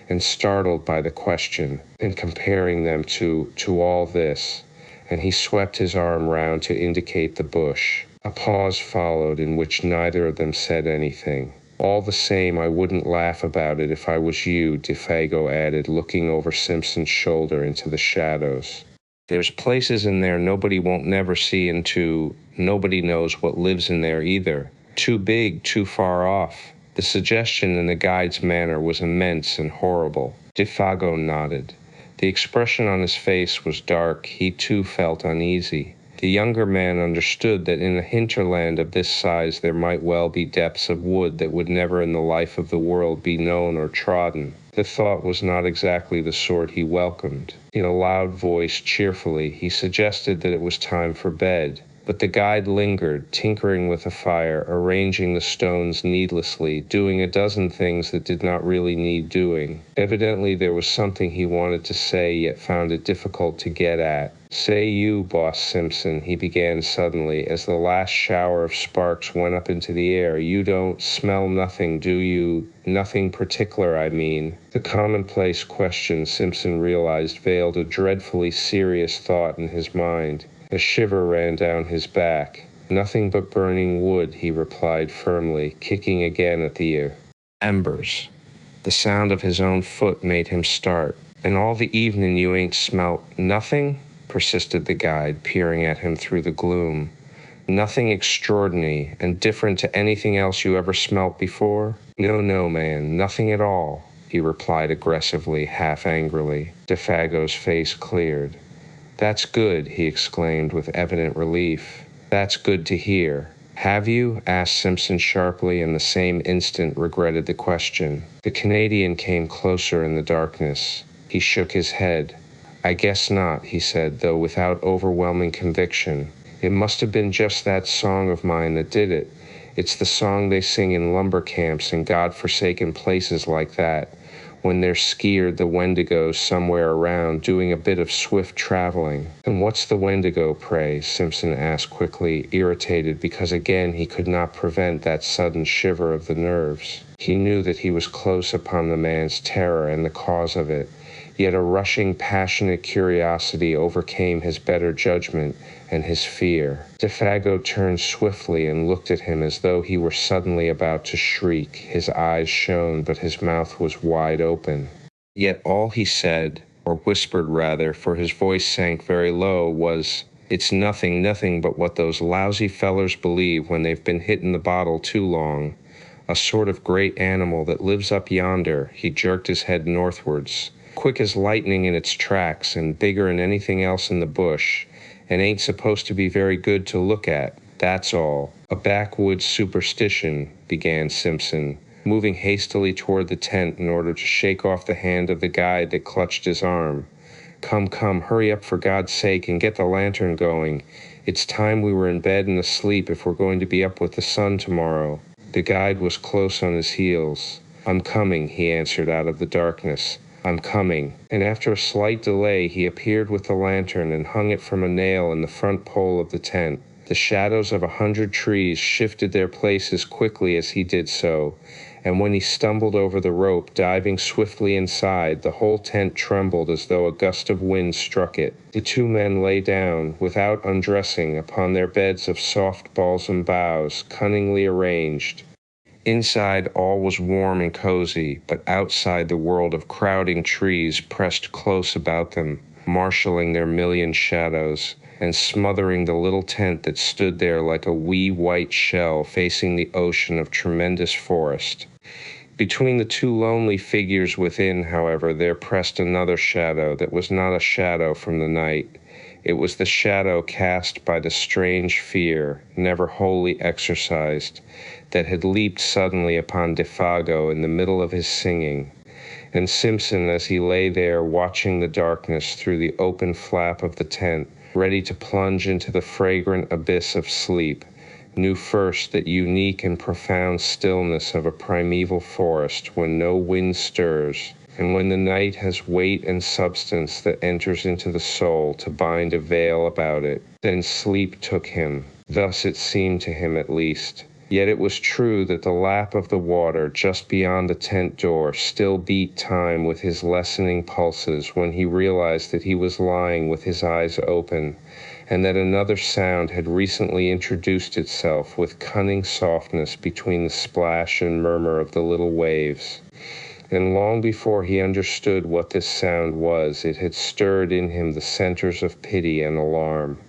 and startled by the question, and comparing them to all this. And he swept his arm round to indicate the bush. A pause followed in which neither of them said anything. "All the same, I wouldn't laugh about it if I was you," Defago added, looking over Simpson's shoulder into the shadows. "There's places in there nobody won't never see into. Nobody knows what lives in there either. Too big, too far off." The suggestion in the guide's manner was immense and horrible. Defago nodded. The expression on his face was dark. He too felt uneasy. The younger man understood that in a hinterland of this size there might well be depths of wood that would never in the life of the world be known or trodden. The thought was not exactly the sort he welcomed. In a loud voice, cheerfully, he suggested that it was time for bed. But the guide lingered, tinkering with the fire, arranging the stones needlessly, doing a dozen things that did not really need doing. Evidently there was something he wanted to say, yet found it difficult to get at. "Say you, Boss Simpson," he began suddenly, as the last shower of sparks went up into the air. "You don't smell nothing, do you? Nothing particular, I mean." The commonplace question, Simpson realized, veiled a dreadfully serious thought in his mind. A shiver ran down his back. "Nothing but burning wood," he replied firmly, kicking again at the embers. The sound of his own foot made him start. "And all the evening you ain't smelt nothing?" persisted the guide, peering at him through the gloom. "Nothing extraordinary and different to anything else you ever smelt before?" "No, no, man, nothing at all," he replied aggressively, half angrily. Defago's face cleared. "That's good," he exclaimed with evident relief. "That's good to hear." "Have you?" asked Simpson sharply, and the same instant regretted the question. The Canadian came closer in the darkness. He shook his head. "I guess not," he said, though without overwhelming conviction. "It must have been just that song of mine that did it. It's the song they sing in lumber camps and God-forsaken places like that, when they're skeered the Wendigos somewhere around doing a bit of swift traveling." "And what's the Wendigo, pray?" Simpson asked quickly, irritated because again he could not prevent that sudden shiver of the nerves. He knew that he was close upon the man's terror and the cause of it, yet a rushing, passionate curiosity overcame his better judgment and his fear. Defago turned swiftly and looked at him as though he were suddenly about to shriek. His eyes shone, but his mouth was wide open. Yet all he said, or whispered rather, for his voice sank very low, was, "It's nothing but what those lousy fellers believe when they've been hitting the bottle too long. A sort of great animal that lives up yonder," he jerked his head northwards, "quick as lightning in its tracks and bigger than anything else in the bush, and ain't supposed to be very good to look at, that's all." "A backwoods superstition," began Simpson, moving hastily toward the tent in order to shake off the hand of the guide that clutched his arm. Come, hurry up for God's sake and get the lantern going. It's time we were in bed and asleep if we're going to be up with the sun tomorrow." The guide was close on his heels. "I'm coming," he answered out of the darkness. "I'm coming." And after a slight delay he appeared with the lantern and hung it from a nail in the front pole of the tent. The shadows of 100 trees shifted their places quickly as he did so, and when he stumbled over the rope, diving swiftly inside, the whole tent trembled as though a gust of wind struck it. The two men lay down, without undressing, upon their beds of soft balsam boughs, cunningly arranged. Inside all was warm and cozy, but outside the world of crowding trees pressed close about them, marshalling their million shadows, and smothering the little tent that stood there like a wee white shell facing the ocean of tremendous forest. Between the two lonely figures within, however, there pressed another shadow that was not a shadow from the night. It was the shadow cast by the strange fear, never wholly exorcised, that had leaped suddenly upon Defago in the middle of his singing. And Simpson, as he lay there watching the darkness through the open flap of the tent, ready to plunge into the fragrant abyss of sleep, knew first that unique and profound stillness of a primeval forest when no wind stirs, and when the night has weight and substance that enters into the soul to bind a veil about it. Then sleep took him. Thus it seemed to him at least. Yet it was true that the lap of the water just beyond the tent door still beat time with his lessening pulses when he realized that he was lying with his eyes open, and that another sound had recently introduced itself with cunning softness between the splash and murmur of the little waves. And long before he understood what this sound was, it had stirred in him the centers of pity and alarm.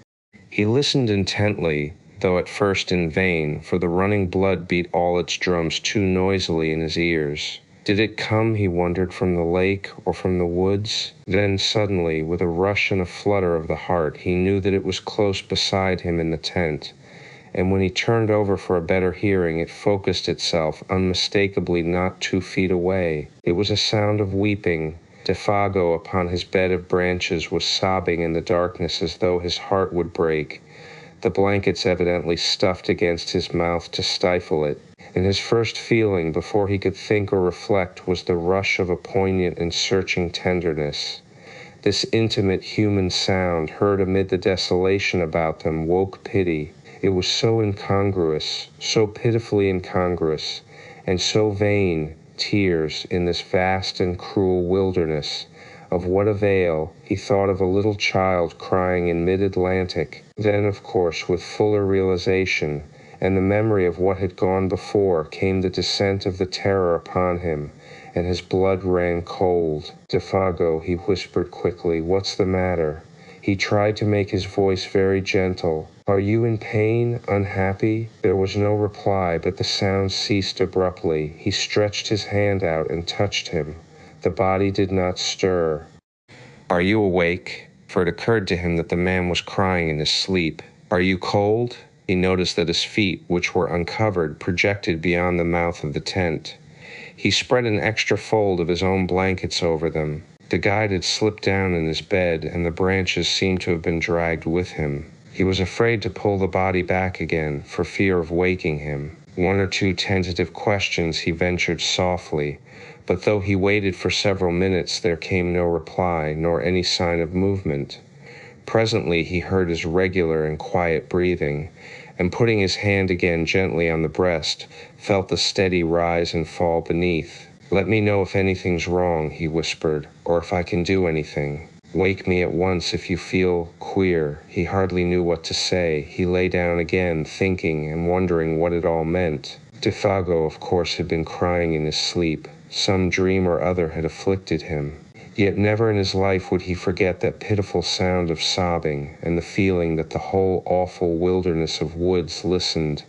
He listened intently, though at first in vain, for the running blood beat all its drums too noisily in his ears. Did it come, he wondered, from the lake or from the woods? Then suddenly, with a rush and a flutter of the heart, he knew that it was close beside him in the tent. And when he turned over for a better hearing, it focused itself unmistakably not 2 feet away. It was a sound of weeping. Defago upon his bed of branches was sobbing in the darkness as though his heart would break, the blankets evidently stuffed against his mouth to stifle it. And his first feeling, before he could think or reflect, was the rush of a poignant and searching tenderness. This intimate human sound, heard amid the desolation about them, woke pity. It was so incongruous, so pitifully incongruous, and so vain, tears, in this vast and cruel wilderness. Of what avail? He thought of a little child crying in mid-Atlantic. Then, of course, with fuller realization, and the memory of what had gone before came the descent of the terror upon him, and his blood ran cold. "Defago," he whispered quickly, "what's the matter?" He tried to make his voice very gentle. "Are you in pain? Unhappy?" There was no reply, but the sound ceased abruptly. He stretched his hand out and touched him. The body did not stir. "Are you awake?" For it occurred to him that the man was crying in his sleep. "Are you cold?" He noticed that his feet, which were uncovered, projected beyond the mouth of the tent. He spread an extra fold of his own blankets over them. The guide had slipped down in his bed, and the branches seemed to have been dragged with him. He was afraid to pull the body back again, for fear of waking him. One or two tentative questions he ventured softly, but though he waited for several minutes, there came no reply, nor any sign of movement. Presently he heard his regular and quiet breathing, and putting his hand again gently on the breast, felt the steady rise and fall beneath. "Let me know if anything's wrong," he whispered, "or if I can do anything. Wake me at once if you feel queer." He hardly knew what to say. He lay down again, thinking and wondering what it all meant. Defago, of course, had been crying in his sleep. Some dream or other had afflicted him. Yet never in his life would he forget that pitiful sound of sobbing, and the feeling that the whole awful wilderness of woods listened.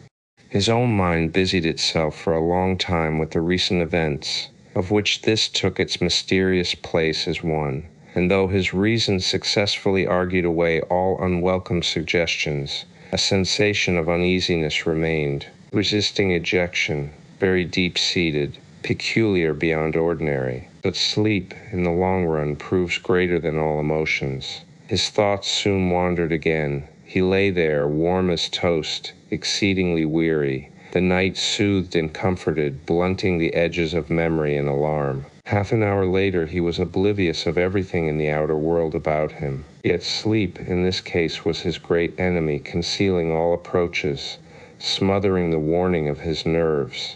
His own mind busied itself for a long time with the recent events, of which this took its mysterious place as one, and though his reason successfully argued away all unwelcome suggestions, a sensation of uneasiness remained, resisting ejection, very deep-seated, peculiar beyond ordinary. But sleep, in the long run, proves greater than all emotions. His thoughts soon wandered again. He lay there, warm as toast, exceedingly weary. The night soothed and comforted, blunting the edges of memory and alarm. Half an hour later he was oblivious of everything in the outer world about him. Yet sleep, in this case, was his great enemy, concealing all approaches, smothering the warning of his nerves.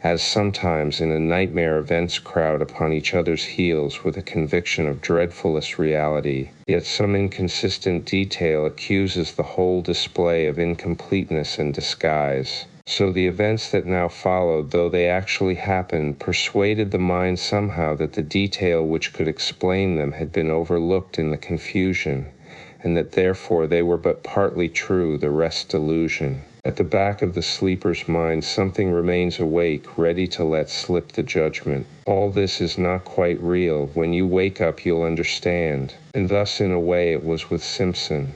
As sometimes in a nightmare events crowd upon each other's heels with a conviction of dreadfulest reality, yet some inconsistent detail accuses the whole display of incompleteness and disguise. So the events that now followed, though they actually happened, persuaded the mind somehow that the detail which could explain them had been overlooked in the confusion, and that therefore they were but partly true, the rest delusion. At the back of the sleeper's mind something remains awake, ready to let slip the judgment. All this is not quite real. When you wake up you'll understand. And thus in a way it was with Simpson.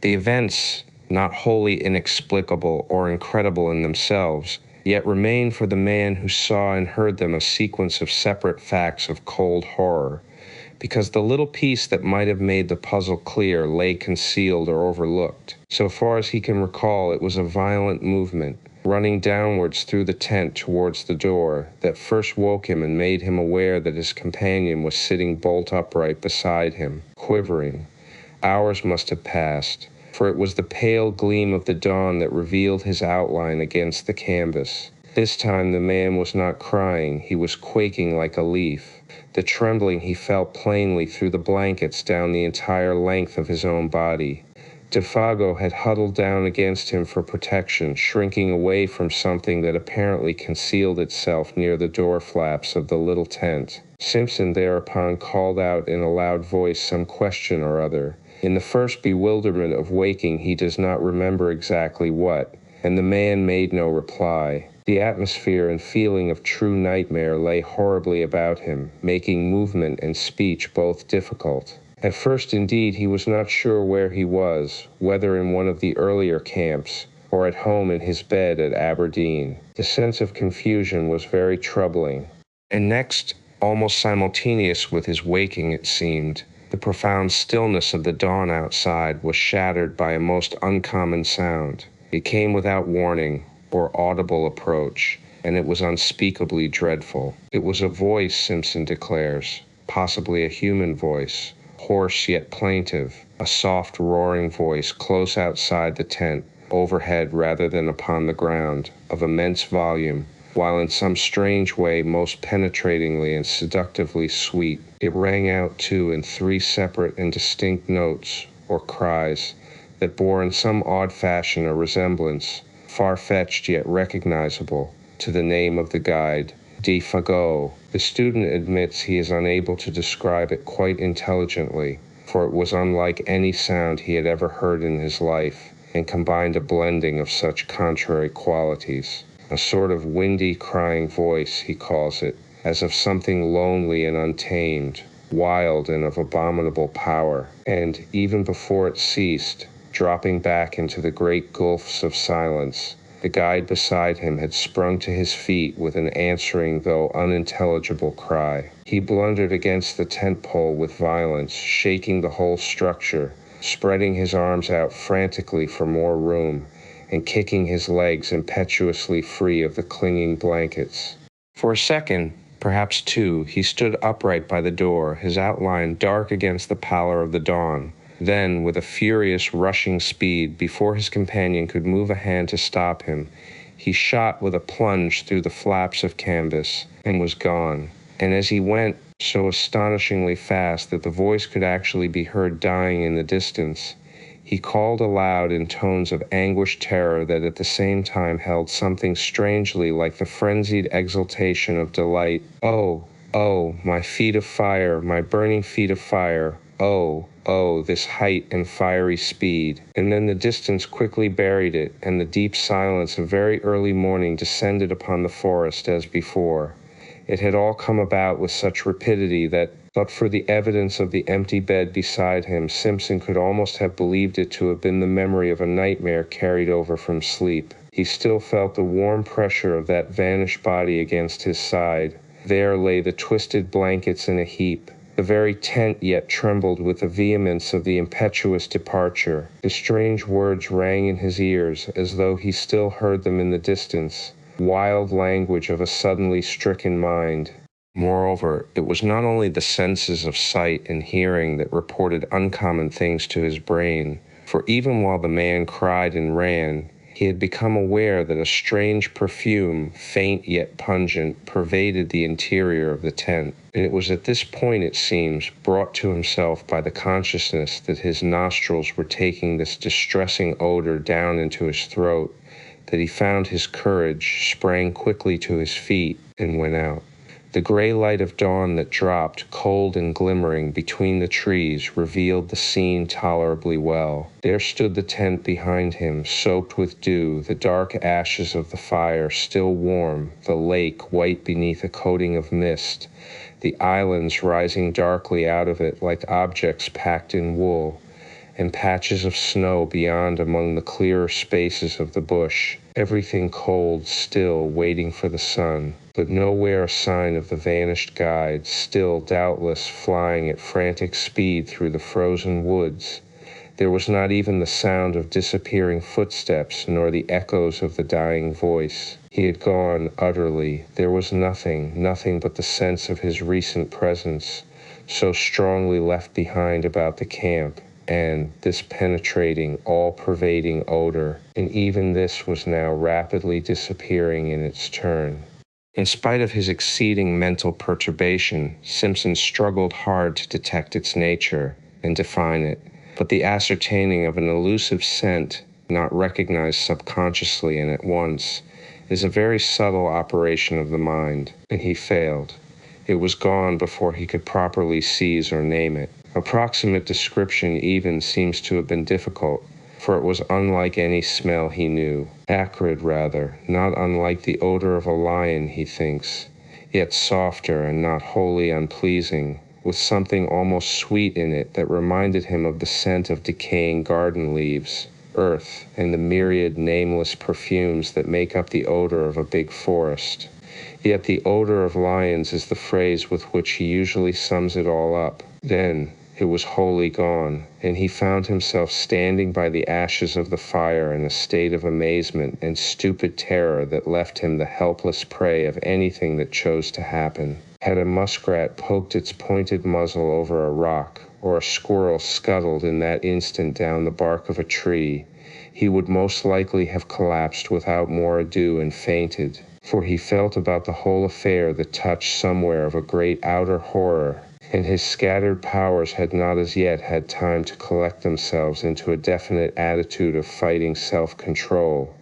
The events, not wholly inexplicable or incredible in themselves, yet remain for the man who saw and heard them a sequence of separate facts of cold horror, because the little piece that might have made the puzzle clear lay concealed or overlooked. So far as he can recall, it was a violent movement, running downwards through the tent towards the door, that first woke him and made him aware that his companion was sitting bolt upright beside him, quivering. Hours must have passed, for it was the pale gleam of the dawn that revealed his outline against the canvas. This time the man was not crying, he was quaking like a leaf. The trembling he felt plainly through the blankets down the entire length of his own body. Defago had huddled down against him for protection, shrinking away from something that apparently concealed itself near the door flaps of the little tent. Simpson thereupon called out in a loud voice some question or other. In the first bewilderment of waking he does not remember exactly what, and the man made no reply. The atmosphere and feeling of true nightmare lay horribly about him, making movement and speech both difficult. At first, indeed, he was not sure where he was, whether in one of the earlier camps, or at home in his bed at Aberdeen. The sense of confusion was very troubling. And next, almost simultaneous with his waking it seemed, the profound stillness of the dawn outside was shattered by a most uncommon sound. It came without warning, or audible approach, and it was unspeakably dreadful. It was a voice, Simpson declares, possibly a human voice, hoarse yet plaintive, a soft roaring voice close outside the tent, overhead rather than upon the ground, of immense volume, while in some strange way most penetratingly and seductively sweet. It rang out, too, in 3 separate and distinct notes, or cries, that bore in some odd fashion a resemblance, far-fetched yet recognizable, to the name of the guide, de fagot. The student admits he is unable to describe it quite intelligently, for it was unlike any sound he had ever heard in his life, and combined a blending of such contrary qualities. A sort of windy crying voice, he calls it, as of something lonely and untamed, wild and of abominable power, and, even before it ceased, dropping back into the great gulfs of silence, the guide beside him had sprung to his feet with an answering though unintelligible cry. He blundered against the tent pole with violence, shaking the whole structure, spreading his arms out frantically for more room, and kicking his legs impetuously free of the clinging blankets. For a second, perhaps two, he stood upright by the door, his outline dark against the pallor of the dawn. Then, with a furious, rushing speed, before his companion could move a hand to stop him, he shot with a plunge through the flaps of canvas, and was gone. And as he went, so astonishingly fast that the voice could actually be heard dying in the distance, he called aloud in tones of anguished terror that at the same time held something strangely like the frenzied exultation of delight. "Oh, oh, my feet of fire, my burning feet of fire! Oh, oh, this height and fiery speed!" And then the distance quickly buried it, and the deep silence of very early morning descended upon the forest as before. It had all come about with such rapidity that, but for the evidence of the empty bed beside him, Simpson could almost have believed it to have been the memory of a nightmare carried over from sleep. He still felt the warm pressure of that vanished body against his side. There lay the twisted blankets in a heap. The very tent yet trembled with the vehemence of the impetuous departure. The strange words rang in his ears, as though he still heard them in the distance. Wild language of a suddenly stricken mind. Moreover, it was not only the senses of sight and hearing that reported uncommon things to his brain, for even while the man cried and ran, he had become aware that a strange perfume, faint yet pungent, pervaded the interior of the tent. And it was at this point, it seems, brought to himself by the consciousness that his nostrils were taking this distressing odor down into his throat, that he found his courage, sprang quickly to his feet, and went out. The gray light of dawn that dropped, cold and glimmering, between the trees revealed the scene tolerably well. There stood the tent behind him, soaked with dew, the dark ashes of the fire still warm, the lake white beneath a coating of mist, the islands rising darkly out of it like objects packed in wool, and patches of snow beyond among the clearer spaces of the bush, everything cold, still, waiting for the sun, but nowhere a sign of the vanished guide, still, doubtless, flying at frantic speed through the frozen woods. There was not even the sound of disappearing footsteps, nor the echoes of the dying voice. He had gone utterly. There was nothing but the sense of his recent presence, so strongly left behind about the camp, and this penetrating, all-pervading odor, and even this was now rapidly disappearing in its turn. In spite of his exceeding mental perturbation, Simpson struggled hard to detect its nature and define it, but the ascertaining of an elusive scent, not recognized subconsciously and at once, is a very subtle operation of the mind, and he failed. It was gone before he could properly seize or name it. Approximate description even seems to have been difficult, for it was unlike any smell he knew. Acrid, rather, not unlike the odor of a lion, he thinks, yet softer and not wholly unpleasing, with something almost sweet in it that reminded him of the scent of decaying garden leaves, earth, and the myriad nameless perfumes that make up the odor of a big forest. Yet the odor of lions is the phrase with which he usually sums it all up. Then it was wholly gone, and he found himself standing by the ashes of the fire in a state of amazement and stupid terror that left him the helpless prey of anything that chose to happen. Had a muskrat poked its pointed muzzle over a rock, or a squirrel scuttled in that instant down the bark of a tree, he would most likely have collapsed without more ado and fainted, for he felt about the whole affair the touch somewhere of a great outer horror, and his scattered powers had not as yet had time to collect themselves into a definite attitude of fighting self-control.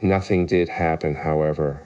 Nothing did happen, however.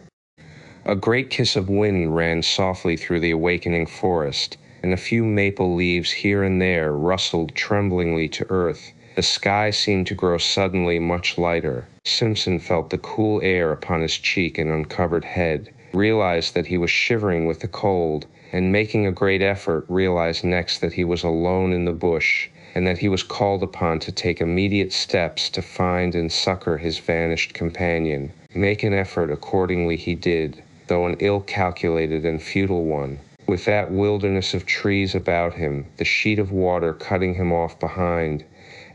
A great kiss of wind ran softly through the awakening forest, and a few maple leaves here and there rustled tremblingly to earth. The sky seemed to grow suddenly much lighter. Simpson felt the cool air upon his cheek and uncovered head, realized that he was shivering with the cold, and making a great effort, realized next that he was alone in the bush, and that he was called upon to take immediate steps to find and succor his vanished companion. Make an effort accordingly he did, though an ill-calculated and futile one. With that wilderness of trees about him, the sheet of water cutting him off behind,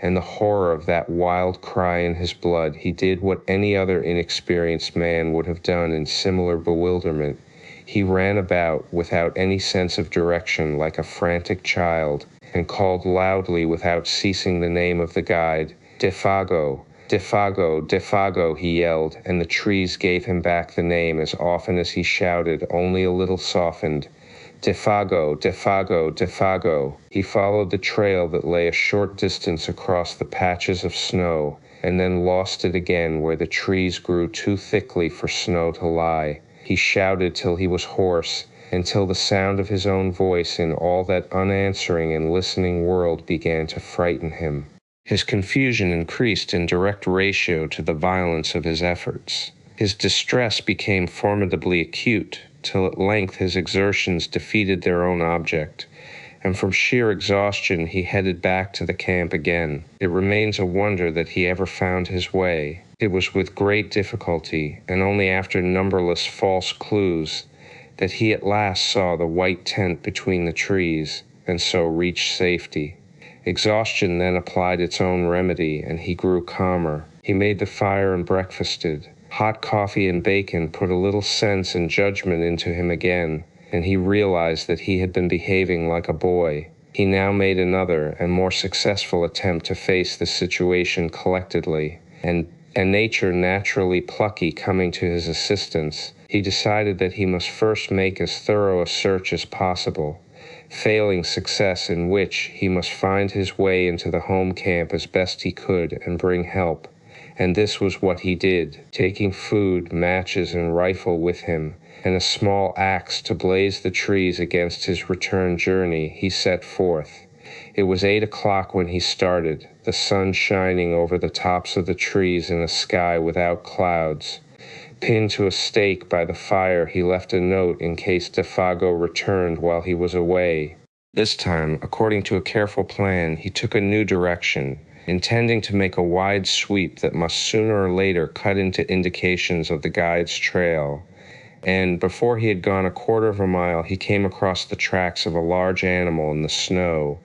and the horror of that wild cry in his blood, he did what any other inexperienced man would have done in similar bewilderment. He ran about without any sense of direction like a frantic child, and called loudly without ceasing the name of the guide. "Defago! Defago! Defago!" he yelled, and the trees gave him back the name as often as he shouted, only a little softened. "Defago! Defago! Defago!" He followed the trail that lay a short distance across the patches of snow, and then lost it again where the trees grew too thickly for snow to lie. He shouted till he was hoarse, until the sound of his own voice in all that unanswering and listening world began to frighten him. His confusion increased in direct ratio to the violence of his efforts. His distress became formidably acute, till at length his exertions defeated their own object, and from sheer exhaustion he headed back to the camp again. It remains a wonder that he ever found his way. It was with great difficulty, and only after numberless false clues, that he at last saw the white tent between the trees, and so reached safety. Exhaustion then applied its own remedy, and he grew calmer. He made the fire and breakfasted. Hot coffee and bacon put a little sense and judgment into him again, and he realized that he had been behaving like a boy. He now made another and more successful attempt to face the situation collectedly, and nature naturally plucky coming to his assistance, he decided that he must first make as thorough a search as possible, failing success in which he must find his way into the home camp as best he could and bring help. And this was what he did, taking food, matches, and rifle with him, and a small axe to blaze the trees against his return journey, he set forth. It was 8 o'clock when he started, the sun shining over the tops of the trees in a sky without clouds. Pinned to a stake by the fire, he left a note in case Defago returned while he was away. This time, according to a careful plan, he took a new direction, intending to make a wide sweep that must sooner or later cut into indications of the guide's trail. And before he had gone a quarter of a mile, he came across the tracks of a large animal in the snow,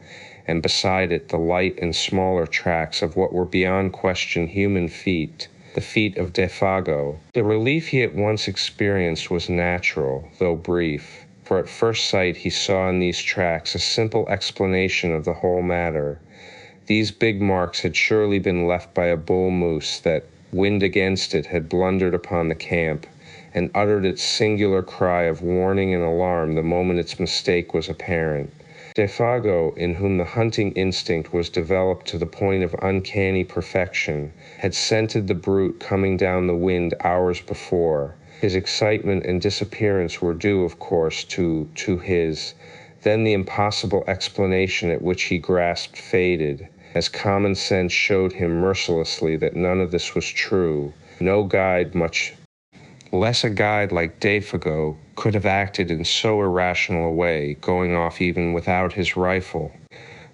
and beside it the light and smaller tracks of what were beyond question human feet, the feet of Defago. The relief he at once experienced was natural, though brief, for at first sight he saw in these tracks a simple explanation of the whole matter. These big marks had surely been left by a bull moose that, wind against it, had blundered upon the camp, and uttered its singular cry of warning and alarm the moment its mistake was apparent. Defago, in whom the hunting instinct was developed to the point of uncanny perfection, had scented the brute coming down the wind hours before. His excitement and disappearance were due, of course, to his. Then the impossible explanation at which he grasped faded, as common sense showed him mercilessly that none of this was true. No guide, much less a guide like Defago, could have acted in so irrational a way, going off even without his rifle.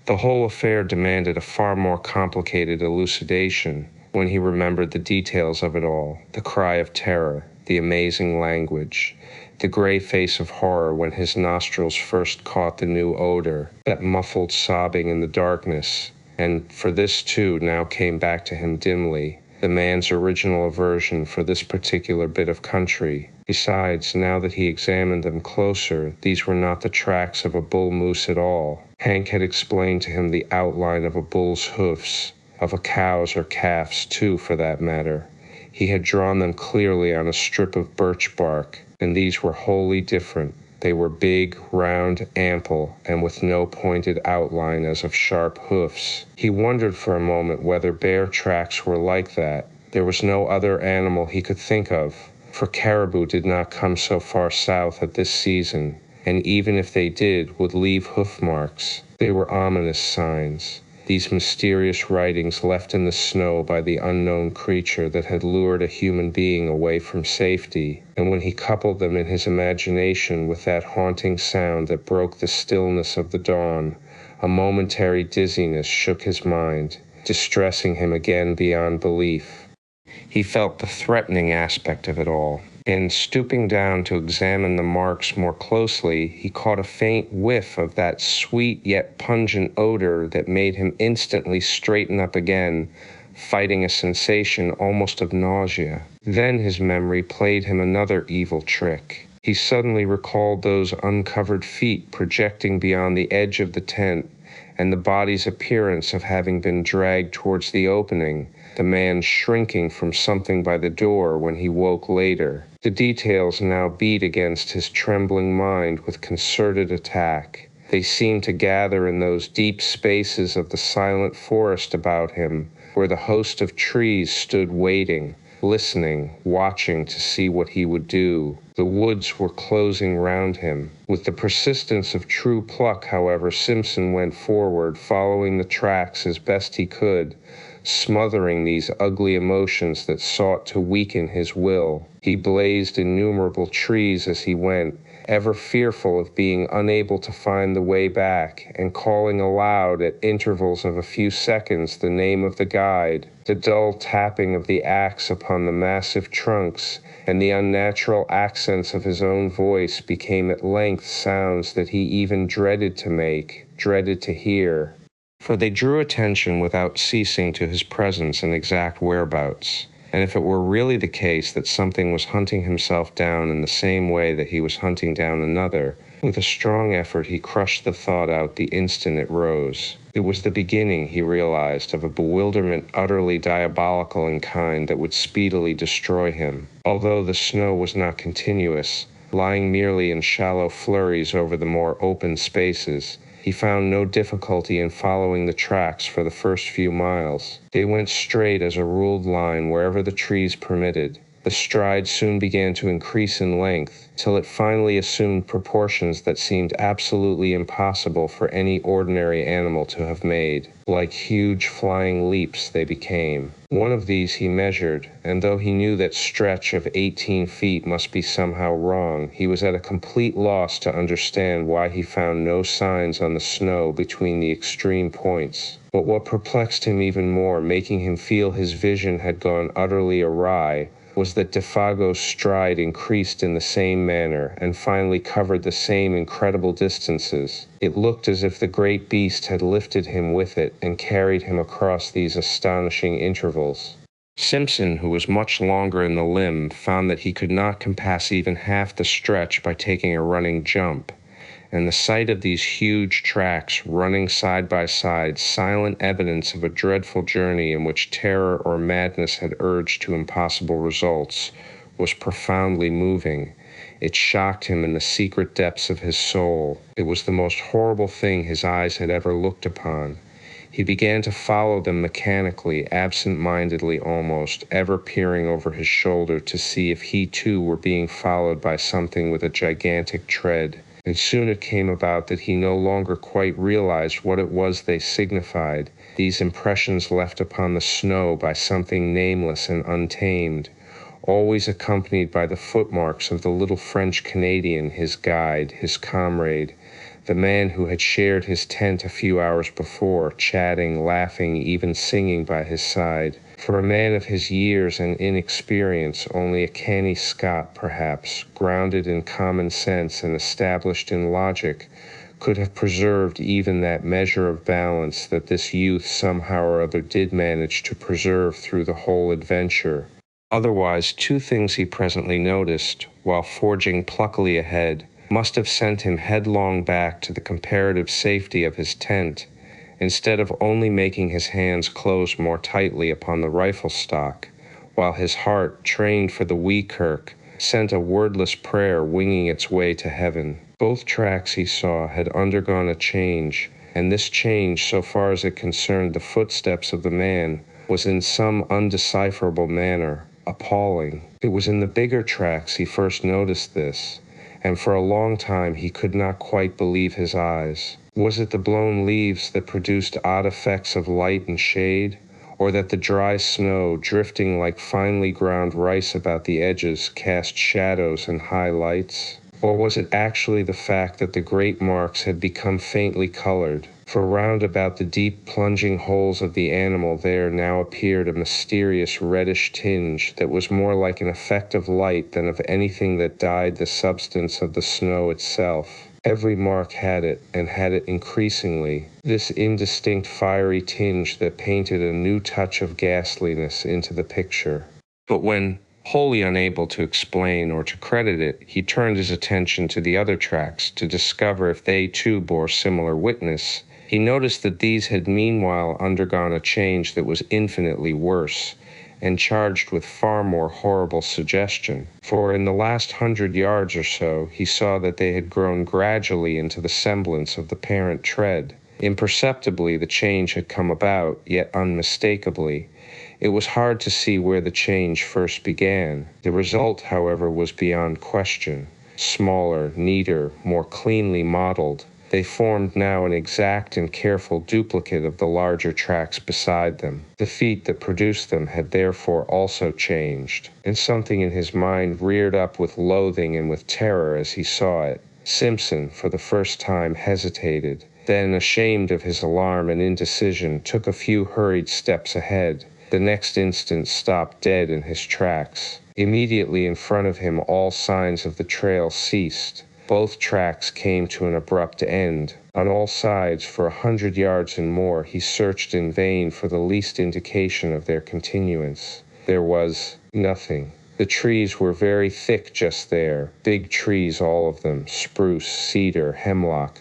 The whole affair demanded a far more complicated elucidation when he remembered the details of it all, the cry of terror, the amazing language, the gray face of horror when his nostrils first caught the new odor, that muffled sobbing in the darkness, and for this too now came back to him dimly, the man's original aversion for this particular bit of country. Besides, now that he examined them closer, these were not the tracks of a bull moose at all. Hank had explained to him the outline of a bull's hoofs, of a cow's or calf's too, for that matter. He had drawn them clearly on a strip of birch bark, and these were wholly different. They were big, round, ample, and with no pointed outline as of sharp hoofs. He wondered for a moment whether bear tracks were like that, There was no other animal he could think of, for caribou did not come so far south at this season, and even if they did, would leave hoof marks. They were ominous signs, these mysterious writings left in the snow by the unknown creature that had lured a human being away from safety, and when he coupled them in his imagination with that haunting sound that broke the stillness of the dawn, a momentary dizziness shook his mind, distressing him again beyond belief. He felt the threatening aspect of it all, and stooping down to examine the marks more closely, he caught a faint whiff of that sweet yet pungent odor that made him instantly straighten up again, fighting a sensation almost of nausea. Then his memory played him another evil trick. He suddenly recalled those uncovered feet projecting beyond the edge of the tent, and the body's appearance of having been dragged towards the opening, the man shrinking from something by the door when he woke later. The details now beat against his trembling mind with concerted attack. They seemed to gather in those deep spaces of the silent forest about him, where the host of trees stood waiting, listening, watching to see what he would do. The woods were closing round him. With the persistence of true pluck, however, Simpson went forward, following the tracks as best he could, smothering these ugly emotions that sought to weaken his will. He blazed innumerable trees as he went, ever fearful of being unable to find the way back, and calling aloud at intervals of a few seconds the name of the guide. The dull tapping of the axe upon the massive trunks and the unnatural accents of his own voice became at length sounds that he even dreaded to make, dreaded to hear. For they drew attention without ceasing to his presence and exact whereabouts. And if it were really the case that something was hunting himself down in the same way that he was hunting down another, with a strong effort he crushed the thought out the instant it rose. It was the beginning, he realized, of a bewilderment utterly diabolical in kind that would speedily destroy him. Although the snow was not continuous, lying merely in shallow flurries over the more open spaces, he found no difficulty in following the tracks for the first few miles. They went straight as a ruled line wherever the trees permitted. The stride soon began to increase in length, till it finally assumed proportions that seemed absolutely impossible for any ordinary animal to have made. Like huge flying leaps they became. One of these he measured, and though he knew that stretch of 18 feet must be somehow wrong, he was at a complete loss to understand why he found no signs on the snow between the extreme points. But what perplexed him even more, making him feel his vision had gone utterly awry, was that Defago's stride increased in the same manner and finally covered the same incredible distances. It looked as if the great beast had lifted him with it and carried him across these astonishing intervals. Simpson, who was much longer in the limb, found that he could not compass even half the stretch by taking a running jump, and the sight of these huge tracks running side by side, silent evidence of a dreadful journey in which terror or madness had urged to impossible results, was profoundly moving. It shocked him in the secret depths of his soul. It was the most horrible thing his eyes had ever looked upon. He began to follow them mechanically, absent-mindedly almost, ever peering over his shoulder to see if he too were being followed by something with a gigantic tread. And soon it came about that he no longer quite realized what it was they signified, these impressions left upon the snow by something nameless and untamed, always accompanied by the footmarks of the little French Canadian, his guide, his comrade, the man who had shared his tent a few hours before, chatting, laughing, even singing by his side. For a man of his years and inexperience, only a canny Scot, perhaps, grounded in common sense and established in logic, could have preserved even that measure of balance that this youth somehow or other did manage to preserve through the whole adventure. Otherwise, two things he presently noticed, while forging pluckily ahead, must have sent him headlong back to the comparative safety of his tent, instead of only making his hands close more tightly upon the rifle stock, while his heart, trained for the wee kirk, sent a wordless prayer winging its way to heaven. Both tracks, he saw, had undergone a change, and this change, so far as it concerned the footsteps of the man, was in some undecipherable manner appalling. It was in the bigger tracks he first noticed this, and for a long time he could not quite believe his eyes. Was it the blown leaves that produced odd effects of light and shade, or that the dry snow, drifting like finely ground rice about the edges, cast shadows and highlights? Or was it actually the fact that the great marks had become faintly colored? For round about the deep plunging holes of the animal there now appeared a mysterious reddish tinge that was more like an effect of light than of anything that dyed the substance of the snow itself. Every mark had it, and had it increasingly, this indistinct fiery tinge that painted a new touch of ghastliness into the picture. But when, wholly unable to explain or to credit it, he turned his attention to the other tracks to discover if they too bore similar witness, he noticed that these had meanwhile undergone a change that was infinitely worse, and charged with far more horrible suggestion. For in the last 100 yards or so, he saw that they had grown gradually into the semblance of the parent tread. Imperceptibly the change had come about, yet unmistakably. It was hard to see where the change first began. The result, however, was beyond question. Smaller, neater, more cleanly modeled, they formed now an exact and careful duplicate of the larger tracks beside them. The feet that produced them had therefore also changed, and something in his mind reared up with loathing and with terror as he saw it. Simpson, for the first time, hesitated, then, ashamed of his alarm and indecision, took a few hurried steps ahead. The next instant stopped dead in his tracks. Immediately in front of him all signs of the trail ceased. Both tracks came to an abrupt end. On all sides, for 100 yards and more, he searched in vain for the least indication of their continuance. There was nothing. The trees were very thick just there, big trees all of them, spruce, cedar, hemlock.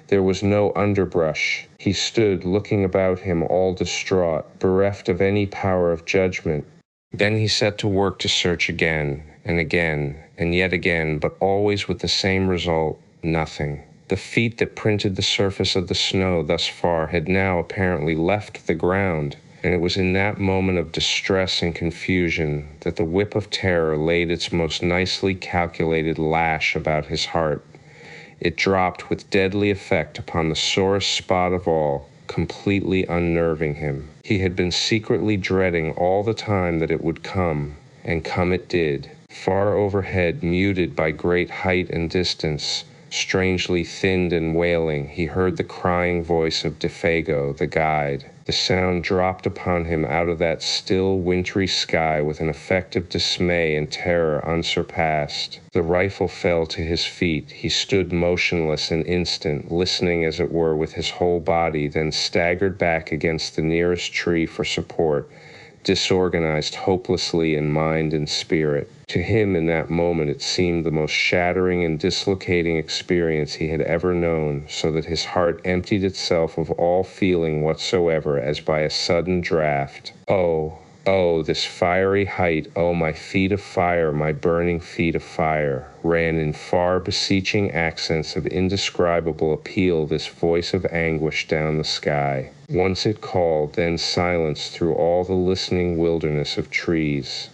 There was no underbrush. He stood looking about him all distraught, bereft of any power of judgment. Then he set to work to search again, and yet again, but always with the same result, nothing. The feet that printed the surface of the snow thus far had now apparently left the ground, and it was in that moment of distress and confusion that the whip of terror laid its most nicely calculated lash about his heart. It dropped with deadly effect upon the sorest spot of all, completely unnerving him. He had been secretly dreading all the time that it would come, and come it did. Far overhead, muted by great height and distance, strangely thinned and wailing, he heard the crying voice of Defago, the guide. The sound dropped upon him out of that still, wintry sky with an effect of dismay and terror unsurpassed. The rifle fell to his feet. He stood motionless an instant, listening as it were with his whole body, then staggered back against the nearest tree for support, disorganized hopelessly in mind and spirit. To him in that moment it seemed the most shattering and dislocating experience he had ever known, so that his heart emptied itself of all feeling whatsoever as by a sudden draught. Oh, this fiery height, oh, my feet of fire, my burning feet of fire, ran in far beseeching accents of indescribable appeal this voice of anguish down the sky. Once it called, then silence through all the listening wilderness of trees.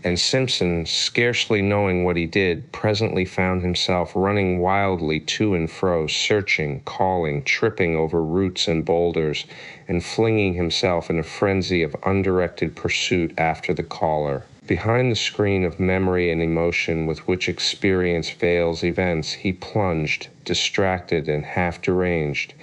And Simpson, scarcely knowing what he did, presently found himself running wildly to and fro, searching, calling, tripping over roots and boulders, and flinging himself in a frenzy of undirected pursuit after the caller. Behind the screen of memory and emotion with which experience veils events, he plunged, distracted and half deranged,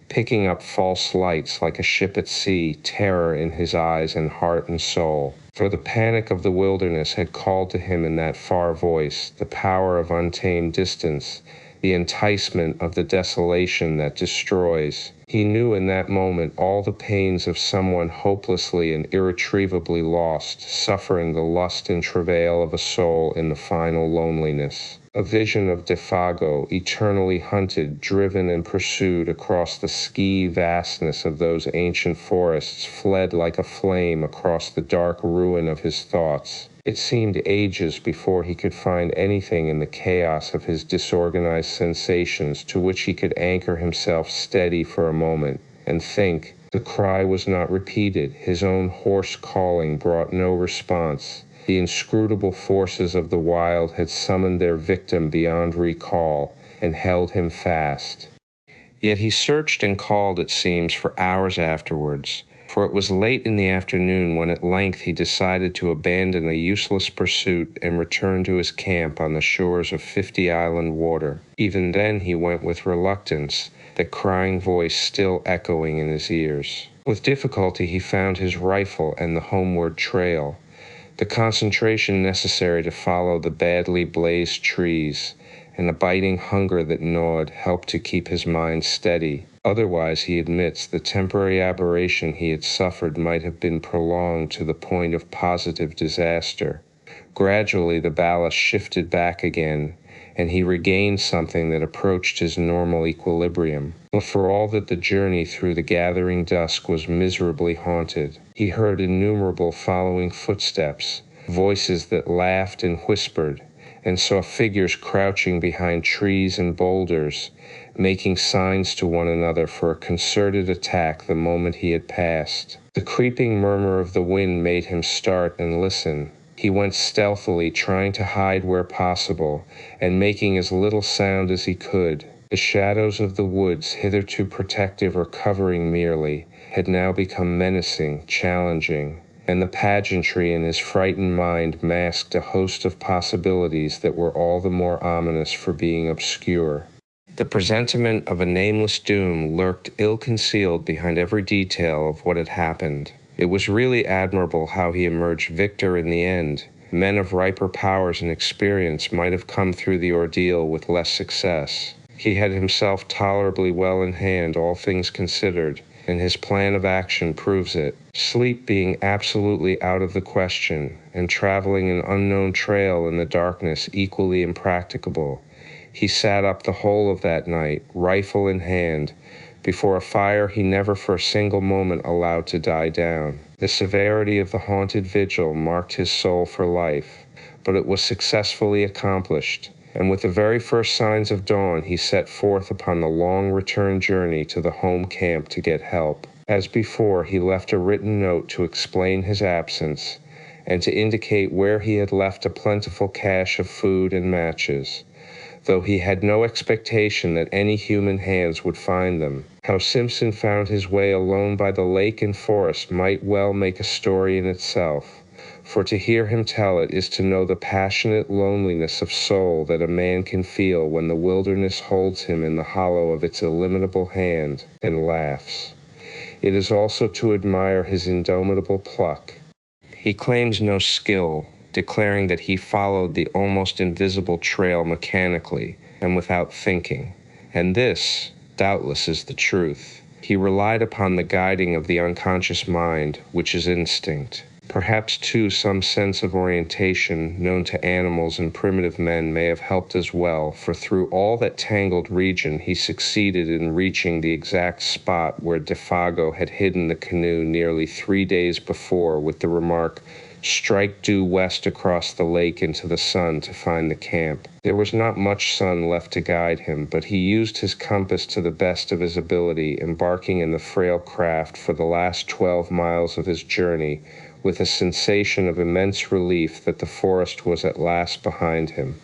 picking up false lights like a ship at sea, terror in his eyes and heart and soul. For the panic of the wilderness had called to him in that far voice, the power of untamed distance, the enticement of the desolation that destroys. He knew in that moment all the pains of someone hopelessly and irretrievably lost, suffering the lust and travail of a soul in the final loneliness. A vision of Defago, eternally hunted, driven and pursued across the ski vastness of those ancient forests, fled like a flame across the dark ruin of his thoughts. It seemed ages before he could find anything in the chaos of his disorganized sensations to which he could anchor himself steady for a moment, and think, The cry was not repeated. His own hoarse calling brought no response. The inscrutable forces of the wild had summoned their victim beyond recall and held him fast. Yet he searched and called, it seems, for hours afterwards, for it was late in the afternoon when at length he decided to abandon a useless pursuit and return to his camp on the shores of 50 Island Water. Even then he went with reluctance, the crying voice still echoing in his ears. With difficulty he found his rifle and the homeward trail, the concentration necessary to follow the badly blazed trees, and a biting hunger that gnawed helped to keep his mind steady. Otherwise, he admits, the temporary aberration he had suffered might have been prolonged to the point of positive disaster. Gradually, the ballast shifted back again, and he regained something that approached his normal equilibrium. But for all that the journey through the gathering dusk was miserably haunted, he heard innumerable following footsteps, voices that laughed and whispered, and saw figures crouching behind trees and boulders, making signs to one another for a concerted attack the moment he had passed. The creeping murmur of the wind made him start and listen. He went stealthily, trying to hide where possible, and making as little sound as he could. The shadows of the woods, hitherto protective or covering merely, had now become menacing, challenging, and the pageantry in his frightened mind masked a host of possibilities that were all the more ominous for being obscure. The presentiment of a nameless doom lurked ill-concealed behind every detail of what had happened. It was really admirable how he emerged victor in the end. Men of riper powers and experience might have come through the ordeal with less success. He had himself tolerably well in hand, all things considered, and his plan of action proves it. Sleep being absolutely out of the question, and traveling an unknown trail in the darkness equally impracticable, he sat up the whole of that night, rifle in hand, before a fire he never for a single moment allowed to die down. The severity of the haunted vigil marked his soul for life, but it was successfully accomplished, and with the very first signs of dawn he set forth upon the long return journey to the home camp to get help. As before, he left a written note to explain his absence, and to indicate where he had left a plentiful cache of food and matches, though he had no expectation that any human hands would find them. How Simpson found his way alone by the lake and forest might well make a story in itself, for to hear him tell it is to know the passionate loneliness of soul that a man can feel when the wilderness holds him in the hollow of its illimitable hand and laughs. It is also to admire his indomitable pluck. He claims no skill, declaring that he followed the almost invisible trail mechanically and without thinking. And this, doubtless, is the truth. He relied upon the guiding of the unconscious mind, which is instinct. Perhaps, too, some sense of orientation known to animals and primitive men may have helped as well, for through all that tangled region he succeeded in reaching the exact spot where Defago had hidden the canoe nearly 3 days before with the remark, "Strike due west across the lake into the sun to find the camp." There was not much sun left to guide him, but he used his compass to the best of his ability, embarking in the frail craft for the last 12 miles of his journey, with a sensation of immense relief that the forest was at last behind him.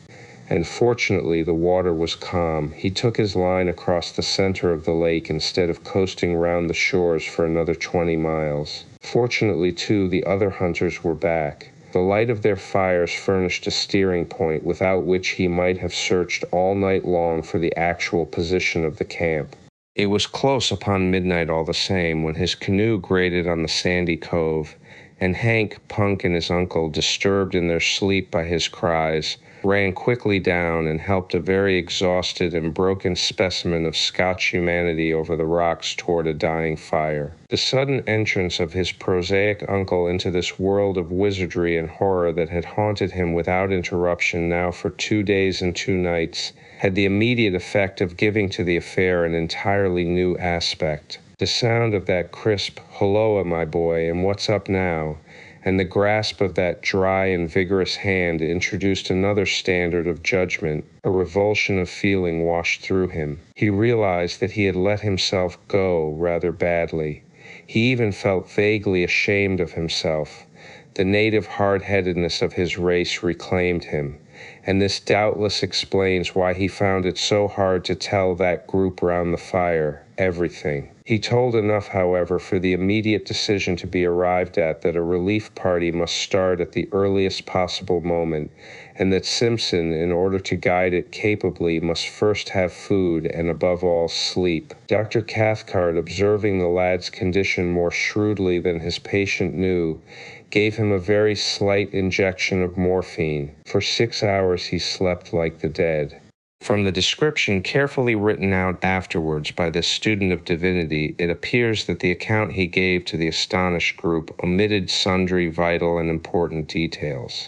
And fortunately the water was calm. He took his line across the center of the lake instead of coasting round the shores for another 20 miles. Fortunately, too, the other hunters were back. The light of their fires furnished a steering point without which he might have searched all night long for the actual position of the camp. It was close upon midnight all the same when his canoe grated on the sandy cove, and Hank, Punk, and his uncle, disturbed in their sleep by his cries, ran quickly down and helped a very exhausted and broken specimen of Scotch humanity over the rocks toward a dying fire. The sudden entrance of his prosaic uncle into this world of wizardry and horror that had haunted him without interruption now for 2 days and 2 nights had the immediate effect of giving to the affair an entirely new aspect. The sound of that crisp, "Hulloa, my boy, and what's up now?" and the grasp of that dry and vigorous hand introduced another standard of judgment. A revulsion of feeling washed through him. He realized that he had let himself go rather badly. He even felt vaguely ashamed of himself. The native hard-headedness of his race reclaimed him, and this doubtless explains why he found it so hard to tell that group round the fire everything. He told enough, however, for the immediate decision to be arrived at that a relief party must start at the earliest possible moment, and that Simpson, in order to guide it capably, must first have food and, above all, sleep. Dr. Cathcart, observing the lad's condition more shrewdly than his patient knew, gave him a very slight injection of morphine. For 6 hours he slept like the dead. From the description carefully written out afterwards by this student of divinity, it appears that the account he gave to the astonished group omitted sundry vital and important details.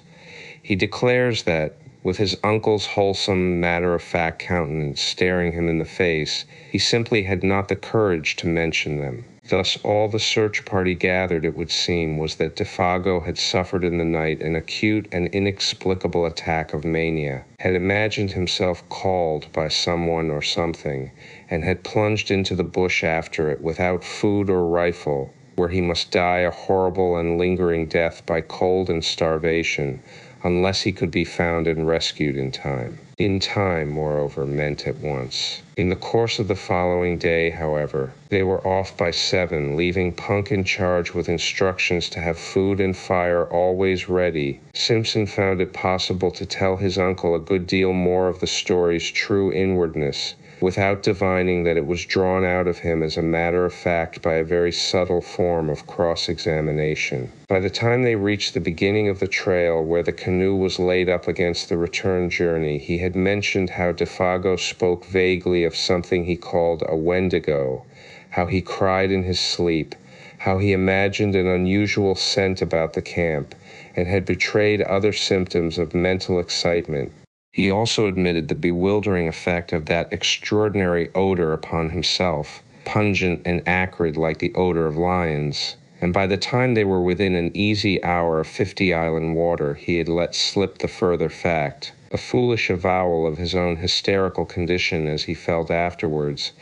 He declares that, with his uncle's wholesome, matter-of-fact countenance staring him in the face, he simply had not the courage to mention them. Thus all the search party gathered, it would seem, was that Defago had suffered in the night an acute and inexplicable attack of mania, had imagined himself called by someone or something, and had plunged into the bush after it without food or rifle, where he must die a horrible and lingering death by cold and starvation, unless he could be found and rescued in time. In time, moreover, meant at once. In the course of the following day, however, they were off by 7, leaving Punk in charge with instructions to have food and fire always ready. Simpson found it possible to tell his uncle a good deal more of the story's true inwardness, without divining that it was drawn out of him as a matter of fact by a very subtle form of cross-examination. By the time they reached the beginning of the trail, where the canoe was laid up against the return journey, he had mentioned how Defago spoke vaguely of something he called a Wendigo, how he cried in his sleep, how he imagined an unusual scent about the camp, and had betrayed other symptoms of mental excitement. He also admitted the bewildering effect of that extraordinary odor upon himself, pungent and acrid like the odor of lions. And by the time they were within an easy hour of 50 Island water, he had let slip the further fact, a foolish avowal of his own hysterical condition as he felt afterwards,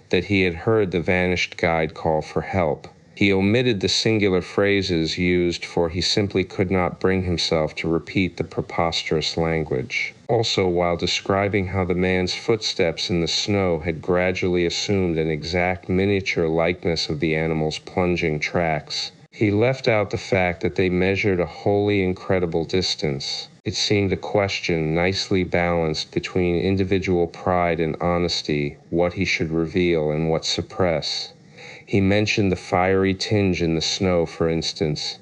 that he had heard the vanished guide call for help. He omitted the singular phrases used, for he simply could not bring himself to repeat the preposterous language. Also, while describing how the man's footsteps in the snow had gradually assumed an exact miniature likeness of the animal's plunging tracks, he left out the fact that they measured a wholly incredible distance. It seemed a question nicely balanced between individual pride and honesty, what he should reveal and what suppress. He mentioned the fiery tinge in the snow, for instance,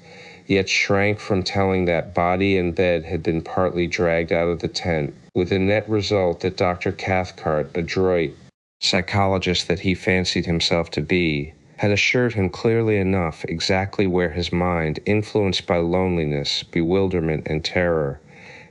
yet shrank from telling that body and bed had been partly dragged out of the tent, with the net result that Dr. Cathcart, adroit psychologist that he fancied himself to be, had assured him clearly enough exactly where his mind, influenced by loneliness, bewilderment, and terror,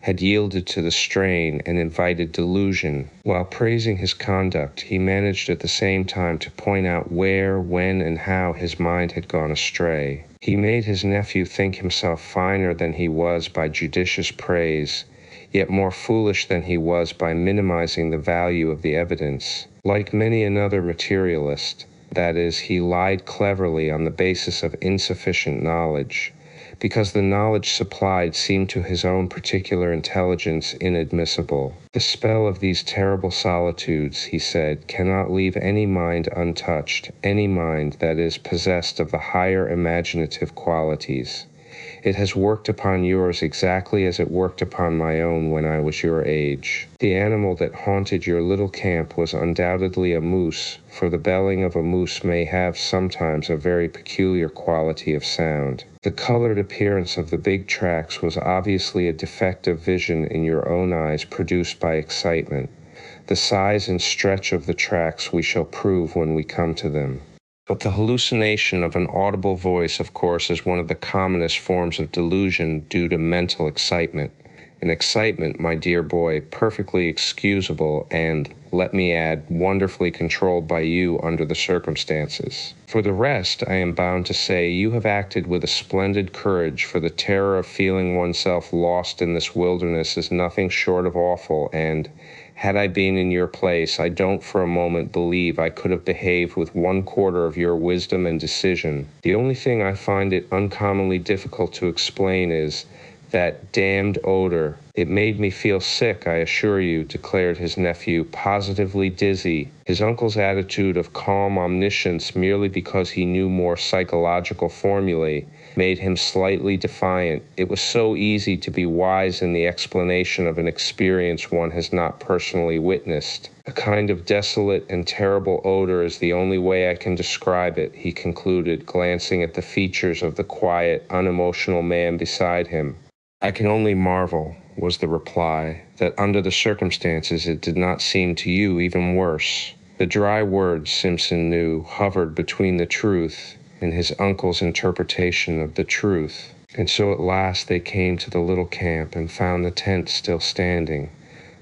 had yielded to the strain and invited delusion. While praising his conduct, he managed at the same time to point out where, when, and how his mind had gone astray. He made his nephew think himself finer than he was by judicious praise, yet more foolish than he was by minimizing the value of the evidence. Like many another materialist, that is, he lied cleverly on the basis of insufficient knowledge, because the knowledge supplied seemed to his own particular intelligence inadmissible. The spell of these terrible solitudes, he said, cannot leave any mind untouched, any mind, that is, possessed of the higher imaginative qualities. It has worked upon yours exactly as it worked upon my own when I was your age. The animal that haunted your little camp was undoubtedly a moose, for the belling of a moose may have sometimes a very peculiar quality of sound. The colored appearance of the big tracks was obviously a defect of vision in your own eyes produced by excitement. The size and stretch of the tracks we shall prove when we come to them. But the hallucination of an audible voice, of course, is one of the commonest forms of delusion due to mental excitement. An excitement, my dear boy, perfectly excusable and, let me add, wonderfully controlled by you under the circumstances. For the rest, I am bound to say you have acted with a splendid courage, for the terror of feeling oneself lost in this wilderness is nothing short of awful, and, had I been in your place, I don't for a moment believe I could have behaved with 1/4 of your wisdom and decision. The only thing I find it uncommonly difficult to explain is that damned odor. It made me feel sick, I assure you, declared his nephew, positively dizzy. His uncle's attitude of calm omniscience, merely because he knew more psychological formulae, made him slightly defiant. It was so easy to be wise in the explanation of an experience one has not personally witnessed. A kind of desolate and terrible odor is the only way I can describe it, he concluded, glancing at the features of the quiet, unemotional man beside him. I can only marvel, was the reply, that under the circumstances it did not seem to you even worse. The dry words, Simpson knew, hovered between the truth and his uncle's interpretation of the truth. And so at last they came to the little camp and found the tent still standing,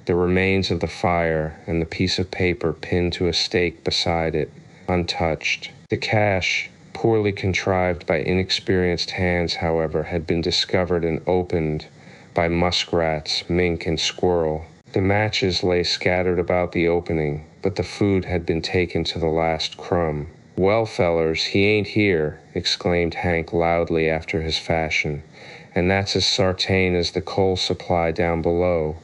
the remains of the fire and the piece of paper pinned to a stake beside it, untouched. The cache, poorly contrived by inexperienced hands, however, had been discovered and opened by muskrats, mink, and squirrel. The matches lay scattered about the opening, but the food had been taken to the last crumb. "Well, fellers, he ain't here," exclaimed Hank loudly after his fashion, "and that's as sartain as the coal supply down below.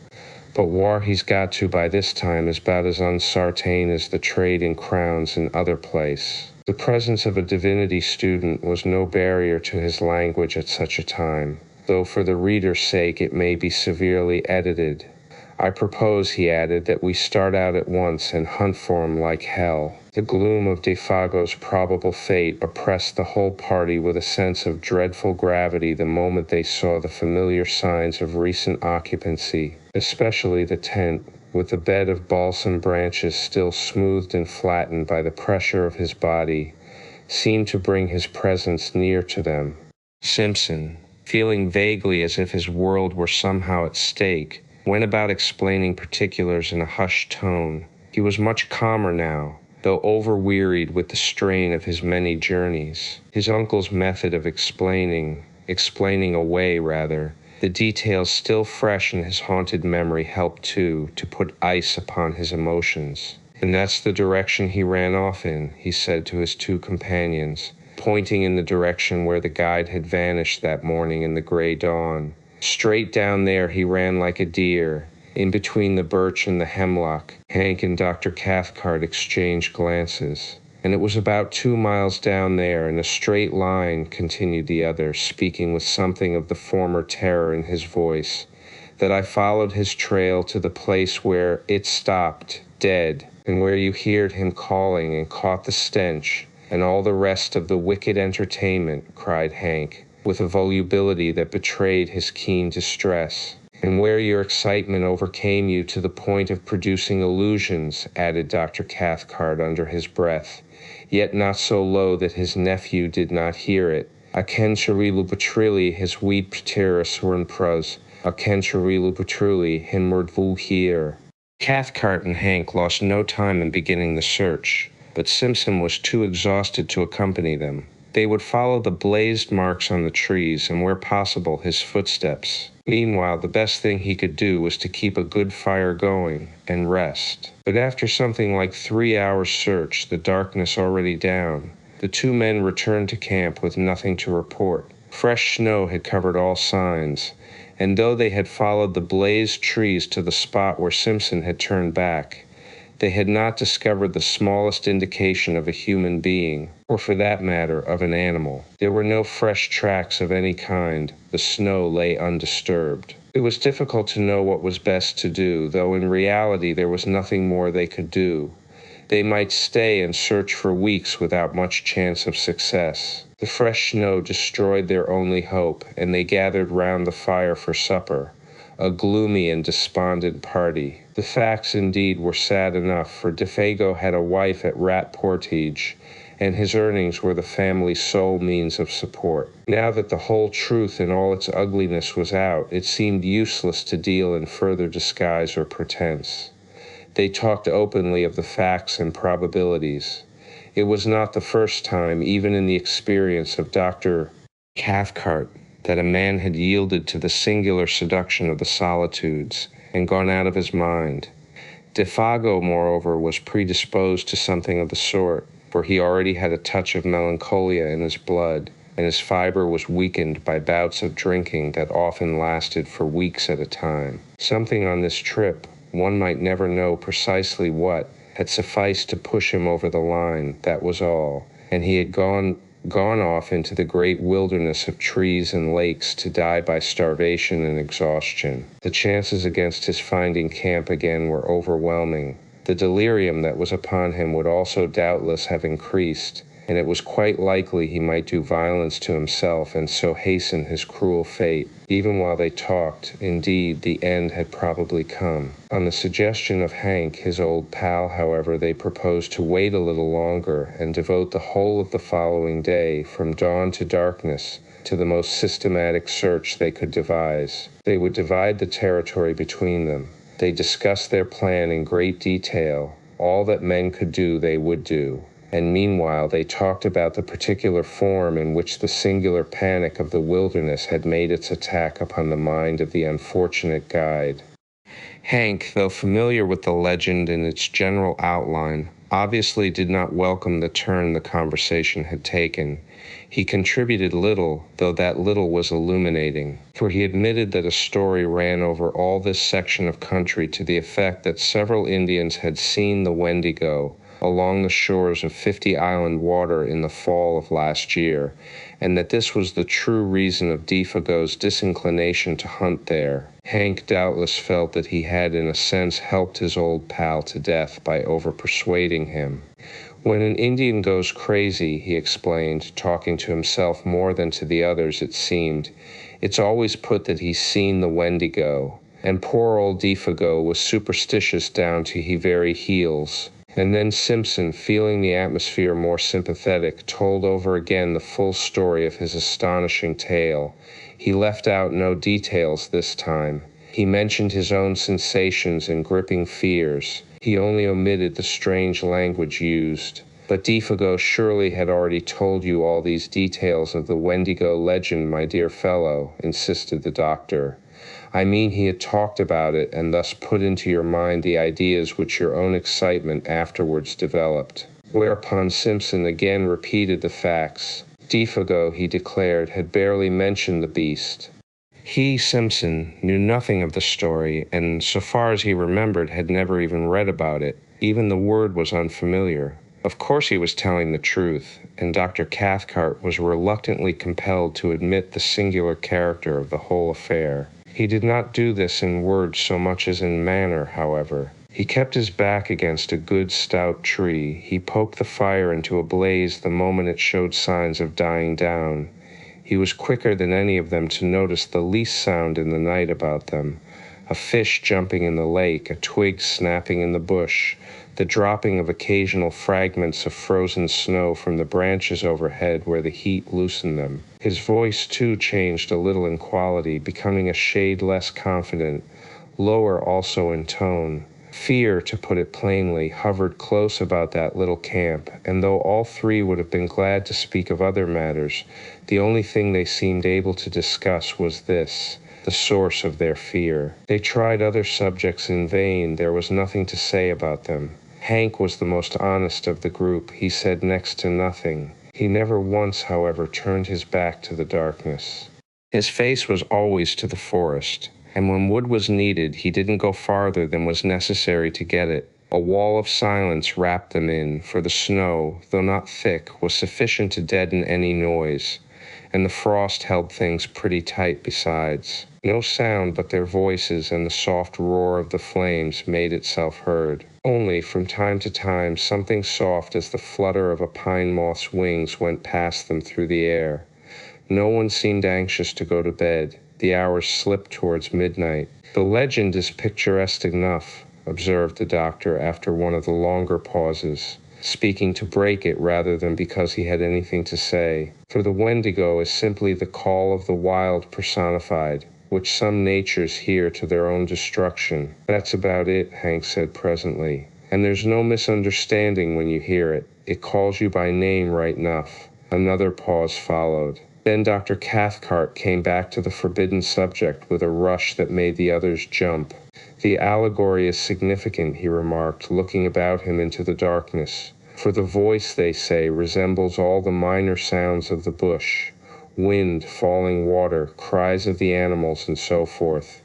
But whar he's got to by this time is about as unsartain as the trade in crowns in other place." The presence of a divinity student was no barrier to his language at such a time, though for the reader's sake it may be severely edited. "I propose," he added, "that we start out at once and hunt for him like hell." The gloom of Defago's probable fate oppressed the whole party with a sense of dreadful gravity the moment they saw the familiar signs of recent occupancy, especially the tent, with the bed of balsam branches still smoothed and flattened by the pressure of his body, seemed to bring his presence near to them. Simpson, feeling vaguely as if his world were somehow at stake, went about explaining particulars in a hushed tone. He was much calmer now, though over-wearied with the strain of his many journeys. His uncle's method of explaining away, the details still fresh in his haunted memory helped, too, to put ice upon his emotions. "And that's the direction he ran off in," he said to his two companions, pointing in the direction where the guide had vanished that morning in the gray dawn. "Straight down there he ran like a deer." In between the birch and the hemlock, Hank and Dr. Cathcart exchanged glances. "And it was about 2 miles down there, in a straight line," continued the other, speaking with something of the former terror in his voice, "that I followed his trail to the place where it stopped, dead, and where you heard him calling and caught the stench, and all the rest of the wicked entertainment," cried Hank, with a volubility that betrayed his keen distress. "And where your excitement overcame you to the point of producing illusions," added Dr. Cathcart under his breath, yet not so low that his nephew did not hear it. "A kencherilu patrili his wheat pteris pros, a kencherilu patrili hinmurdvu here." Cathcart and Hank lost no time in beginning the search, but Simpson was too exhausted to accompany them. They would follow the blazed marks on the trees and, where possible, his footsteps. Meanwhile, the best thing he could do was to keep a good fire going and rest. But after something like 3 hours' search, the darkness already down, the two men returned to camp with nothing to report. Fresh snow had covered all signs, and though they had followed the blazed trees to the spot where Simpson had turned back, they had not discovered the smallest indication of a human being, or for that matter, of an animal. There were no fresh tracks of any kind. The snow lay undisturbed. It was difficult to know what was best to do, though in reality there was nothing more they could do. They might stay and search for weeks without much chance of success. The fresh snow destroyed their only hope, and they gathered round the fire for supper, a gloomy and despondent party. The facts, indeed, were sad enough, for Defago had a wife at Rat Portage, and his earnings were the family's sole means of support. Now that the whole truth in all its ugliness was out, it seemed useless to deal in further disguise or pretense. They talked openly of the facts and probabilities. It was not the first time, even in the experience of Dr. Cathcart, that a man had yielded to the singular seduction of the solitudes and gone out of his mind. Defago, moreover, was predisposed to something of the sort, for he already had a touch of melancholia in his blood, and his fiber was weakened by bouts of drinking that often lasted for weeks at a time. Something on this trip, one might never know precisely what, had sufficed to push him over the line, that was all, and he had gone off into the great wilderness of trees and lakes to die by starvation and exhaustion. The chances against his finding camp again were overwhelming. The delirium that was upon him would also doubtless have increased, and it was quite likely he might do violence to himself and so hasten his cruel fate. Even while they talked, indeed, the end had probably come. On the suggestion of Hank, his old pal, however, they proposed to wait a little longer and devote the whole of the following day, from dawn to darkness, to the most systematic search they could devise. They would divide the territory between them. They discussed their plan in great detail. All that men could do, they would do. And meanwhile they talked about the particular form in which the singular panic of the wilderness had made its attack upon the mind of the unfortunate guide. Hank, though familiar with the legend in its general outline, obviously did not welcome the turn the conversation had taken. He contributed little, though that little was illuminating, for he admitted that a story ran over all this section of country to the effect that several Indians had seen the Wendigo along the shores of 50 Island Water in the fall of last year, and that this was the true reason of Defago's disinclination to hunt there. Hank doubtless felt that he had in a sense helped his old pal to death by over-persuading him. When an Indian goes crazy, he explained, talking to himself more than to the others, it seemed, it's always put that he's seen the Wendigo, and poor old Defago was superstitious down to his very heels. And then Simpson, feeling the atmosphere more sympathetic, told over again the full story of his astonishing tale. He left out no details this time. He mentioned his own sensations and gripping fears. He only omitted the strange language used. But Defago surely had already told you all these details of the Wendigo legend, my dear fellow, insisted the doctor. I mean, he had talked about it and thus put into your mind the ideas which your own excitement afterwards developed. Whereupon Simpson again repeated the facts. Defago, he declared, had barely mentioned the beast. He, Simpson, knew nothing of the story, and so far as he remembered, had never even read about it. Even the word was unfamiliar. Of course he was telling the truth, and Dr. Cathcart was reluctantly compelled to admit the singular character of the whole affair. He did not do this in words so much as in manner, however. He kept his back against a good stout tree. He poked the fire into a blaze the moment it showed signs of dying down. He was quicker than any of them to notice the least sound in the night about them. A fish jumping in the lake, a twig snapping in the bush, the dropping of occasional fragments of frozen snow from the branches overhead where the heat loosened them. His voice, too, changed a little in quality, becoming a shade less confident, lower also in tone. Fear, to put it plainly, hovered close about that little camp, and though all three would have been glad to speak of other matters, the only thing they seemed able to discuss was this, the source of their fear. They tried other subjects in vain. There was nothing to say about them. Hank was the most honest of the group. He said next to nothing. He never once, however, turned his back to the darkness. His face was always to the forest, and when wood was needed, he didn't go farther than was necessary to get it. A wall of silence wrapped them in, for the snow, though not thick, was sufficient to deaden any noise, and the frost held things pretty tight besides. No sound but their voices and the soft roar of the flames made itself heard. Only, from time to time, something soft as the flutter of a pine moth's wings went past them through the air. No one seemed anxious to go to bed. The hours slipped towards midnight. The legend is picturesque enough, observed the doctor after one of the longer pauses. speaking to break it rather than because he had anything to say. For the Wendigo is simply the call of the wild personified, which some natures hear to their own destruction. That's about it, Hank said presently. And there's no misunderstanding when you hear it. It calls you by name right enough. Another pause followed. Then Dr. Cathcart came back to the forbidden subject with a rush that made the others jump. The allegory is significant, he remarked, looking about him into the darkness. For the voice, they say, resembles all the minor sounds of the bush. Wind, falling water, cries of the animals, and so forth.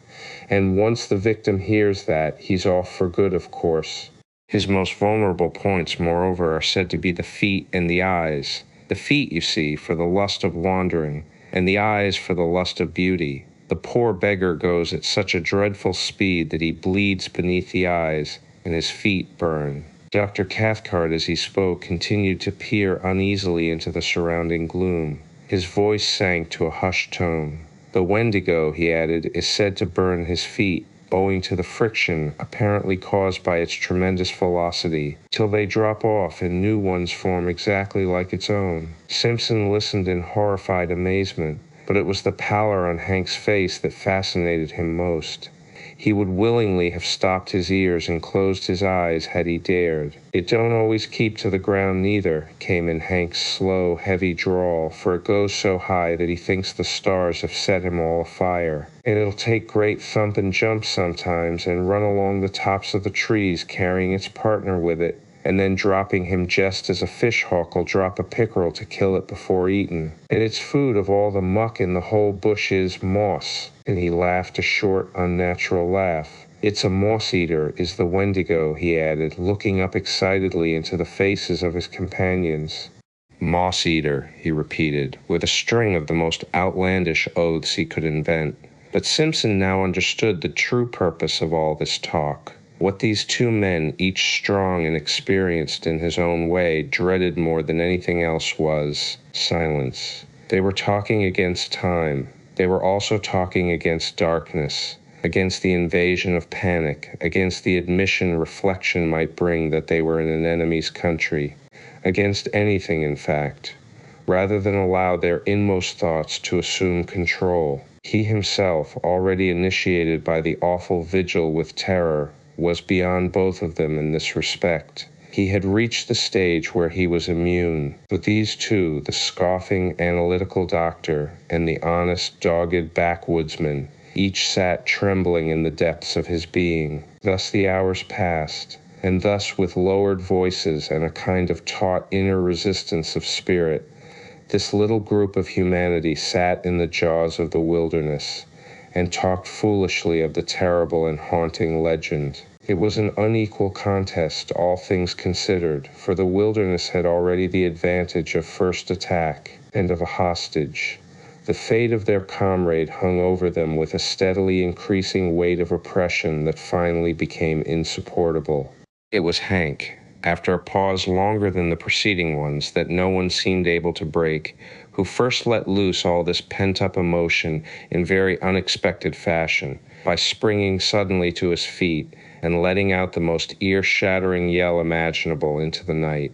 And once the victim hears that, he's off for good, of course. His most vulnerable points, moreover, are said to be the feet and the eyes. The feet, you see, for the lust of wandering, and the eyes for the lust of beauty. The poor beggar goes at such a dreadful speed that he bleeds beneath the eyes, and his feet burn. Dr. Cathcart, as he spoke, continued to peer uneasily into the surrounding gloom. His voice sank to a hushed tone. The Wendigo, he added, is said to burn his feet, owing to the friction apparently caused by its tremendous velocity, till they drop off and new ones form exactly like its own. Simpson listened in horrified amazement, but it was the pallor on Hank's face that fascinated him most. He would willingly have stopped his ears and closed his eyes had he dared. It don't always keep to the ground neither, came in Hank's slow, heavy drawl, for it goes so high that he thinks the stars have set him all afire. And it'll take great thumping jumps sometimes and run along the tops of the trees carrying its partner with it, and then dropping him just as a fish hawk'll drop a pickerel to kill it before eating. And its food of all the muck in the whole bush is moss. And he laughed a short, unnatural laugh. It's a moss-eater, is the Wendigo, he added, looking up excitedly into the faces of his companions. Moss-eater, he repeated, with a string of the most outlandish oaths he could invent. But Simpson now understood the true purpose of all this talk. What these two men, each strong and experienced in his own way, dreaded more than anything else was silence. They were talking against time. They were also talking against darkness, against the invasion of panic, against the admission reflection might bring that they were in an enemy's country, against anything, in fact, rather than allow their inmost thoughts to assume control. He himself, already initiated by the awful vigil with terror, was beyond both of them in this respect. He had reached the stage where he was immune, but these two, the scoffing, analytical doctor and the honest, dogged backwoodsman, each sat trembling in the depths of his being. Thus the hours passed, and thus with lowered voices and a kind of taut inner resistance of spirit, this little group of humanity sat in the jaws of the wilderness, and talked foolishly of the terrible and haunting legend. It was an unequal contest, all things considered, for the wilderness had already the advantage of first attack and of a hostage. The fate of their comrade hung over them with a steadily increasing weight of oppression that finally became insupportable. It was Hank, after a pause longer than the preceding ones that no one seemed able to break, who first let loose all this pent-up emotion in very unexpected fashion, by springing suddenly to his feet and letting out the most ear-shattering yell imaginable into the night.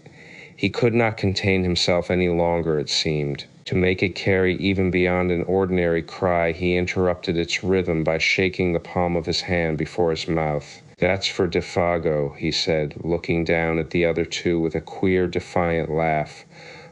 He could not contain himself any longer, it seemed. To make it carry even beyond an ordinary cry, he interrupted its rhythm by shaking the palm of his hand before his mouth. "That's for Defago," he said, looking down at the other two with a queer, defiant laugh.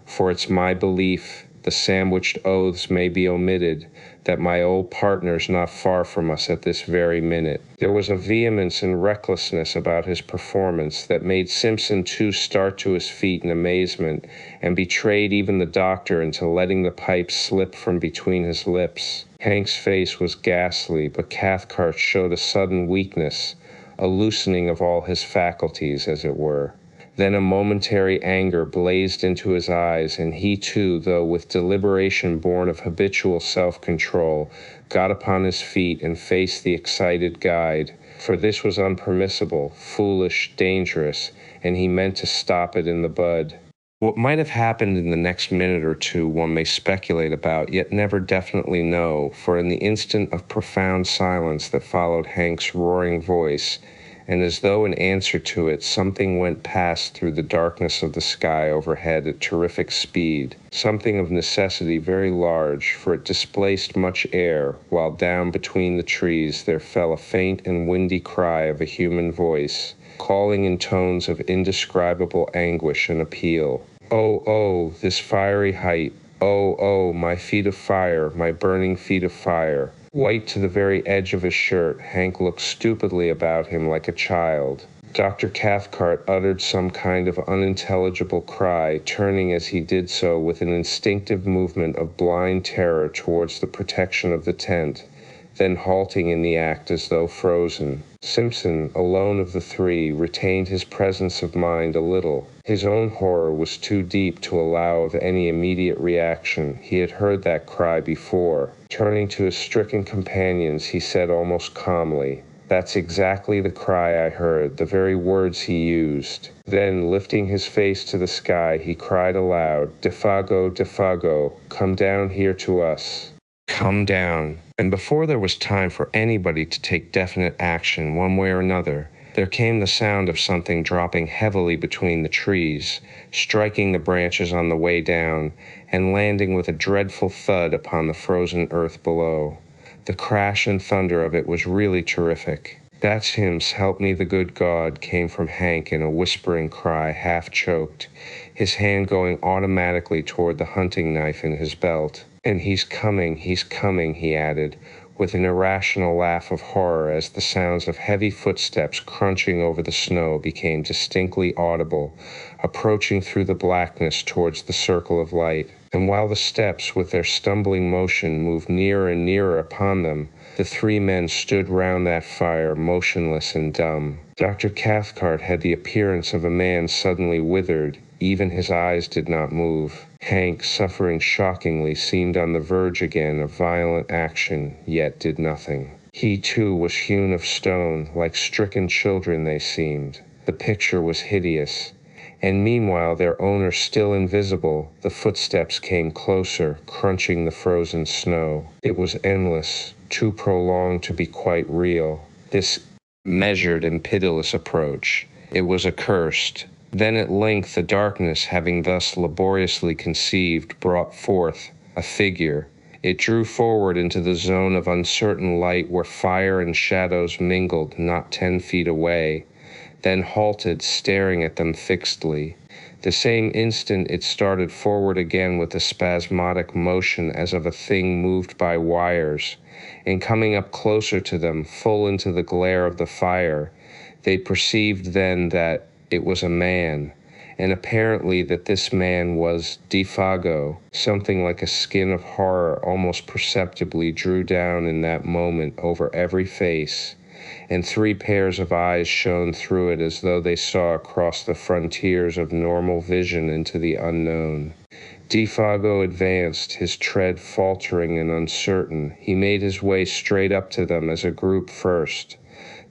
"For it's my belief, the sandwiched oaths may be omitted, that my old partner's not far from us at this very minute." There was a vehemence and recklessness about his performance that made Simpson too start to his feet in amazement and betrayed even the doctor into letting the pipe slip from between his lips. Hank's face was ghastly, but Cathcart showed a sudden weakness, a loosening of all his faculties, as it were. Then a momentary anger blazed into his eyes, and he too, though with deliberation born of habitual self-control, got upon his feet and faced the excited guide, for this was unpermissible, foolish, dangerous, and he meant to stop it in the bud. What might have happened in the next minute or two one may speculate about, yet never definitely know, for in the instant of profound silence that followed Hank's roaring voice, and as though in answer to it, something went past through the darkness of the sky overhead at terrific speed, something of necessity very large, for it displaced much air, while down between the trees there fell a faint and windy cry of a human voice, calling in tones of indescribable anguish and appeal. Oh, oh, this fiery height! Oh, oh, my feet of fire, my burning feet of fire! White to the very edge of his shirt, Hank looked stupidly about him like a child. Dr. Cathcart uttered some kind of unintelligible cry, turning as he did so with an instinctive movement of blind terror towards the protection of the tent, then halting in the act as though frozen. Simpson, alone of the three, retained his presence of mind a little. His own horror was too deep to allow of any immediate reaction. He had heard that cry before. Turning to his stricken companions, he said almost calmly, "That's exactly the cry I heard, the very words he used." Then, lifting his face to the sky, he cried aloud, "Defago, Defago, come down here to us. Come down." And before there was time for anybody to take definite action one way or another, there came the sound of something dropping heavily between the trees, striking the branches on the way down, and landing with a dreadful thud upon the frozen earth below. The crash and thunder of it was really terrific. "That's him, help me the good God," came from Hank in a whispering cry, half-choked, his hand going automatically toward the hunting knife in his belt. "And he's coming, he added, with an irrational laugh of horror as the sounds of heavy footsteps crunching over the snow became distinctly audible, approaching through the blackness towards the circle of light. And while the steps, with their stumbling motion, moved nearer and nearer upon them, the three men stood round that fire, motionless and dumb. Dr. Cathcart had the appearance of a man suddenly withered. Even his eyes did not move. Hank, suffering shockingly, seemed on the verge again of violent action, yet did nothing. He, too, was hewn of stone. Like stricken children they seemed. The picture was hideous. And meanwhile, their owner still invisible, the footsteps came closer, crunching the frozen snow. It was endless, too prolonged to be quite real. This measured and pitiless approach. It was accursed. Then at length the darkness, having thus laboriously conceived, brought forth a figure. It drew forward into the zone of uncertain light where fire and shadows mingled not 10 feet away, then halted, staring at them fixedly. The same instant it started forward again with a spasmodic motion as of a thing moved by wires, and coming up closer to them, full into the glare of the fire, they perceived then that it was a man, and apparently that this man was Defago. Something like a skin of horror almost perceptibly drew down in that moment over every face, and 3 pairs of eyes shone through it as though they saw across the frontiers of normal vision into the unknown. Defago advanced, his tread faltering and uncertain. He made his way straight up to them as a group first,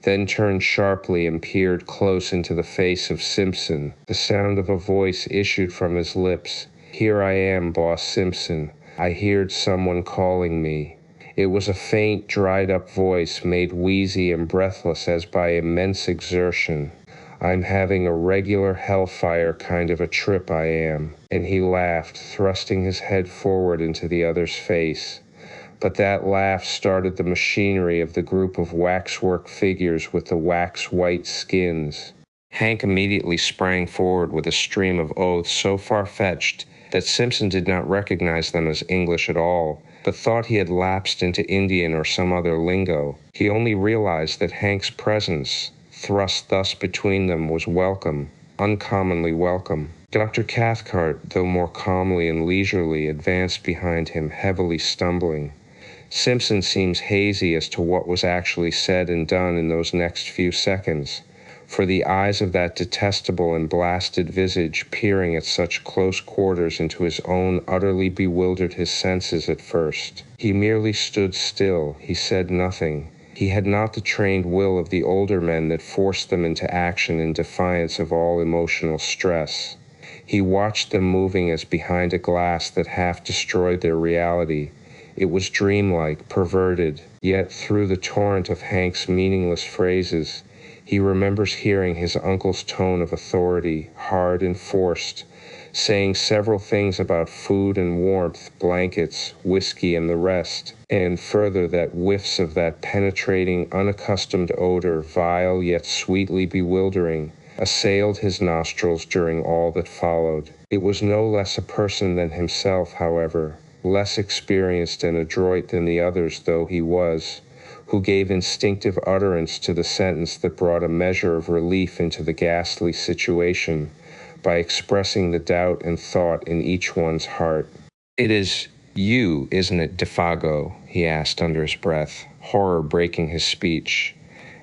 then turned sharply and peered close into the face of Simpson. The sound of a voice issued from his lips. "Here I am, Boss Simpson. I heard someone calling me." It was a faint, dried-up voice, made wheezy and breathless as by immense exertion. "I'm having a regular hellfire kind of a trip, I am." And he laughed, thrusting his head forward into the other's face. But that laugh started the machinery of the group of waxwork figures with the wax-white skins. Hank immediately sprang forward with a stream of oaths so far-fetched that Simpson did not recognize them as English at all, but thought he had lapsed into Indian or some other lingo. He only realized that Hank's presence, thrust thus between them, was welcome, uncommonly welcome. Dr. Cathcart, though more calmly and leisurely, advanced behind him, heavily stumbling. Simpson seems hazy as to what was actually said and done in those next few seconds, for the eyes of that detestable and blasted visage peering at such close quarters into his own utterly bewildered his senses at first. He merely stood still. He said nothing. He had not the trained will of the older men that forced them into action in defiance of all emotional stress. He watched them moving as behind a glass that half destroyed their reality. It was dreamlike, perverted, yet through the torrent of Hank's meaningless phrases, He remembers hearing his uncle's tone of authority, hard and forced, saying several things about food and warmth, blankets, whiskey, and the rest, and further that whiffs of that penetrating, unaccustomed odor, vile yet sweetly bewildering, assailed his nostrils during all that followed. It was no less a person than himself, however, less experienced and adroit than the others though he was, who gave instinctive utterance to the sentence that brought a measure of relief into the ghastly situation, by expressing the doubt and thought in each one's heart. "It is you, isn't it, Defago?" he asked under his breath, horror breaking his speech.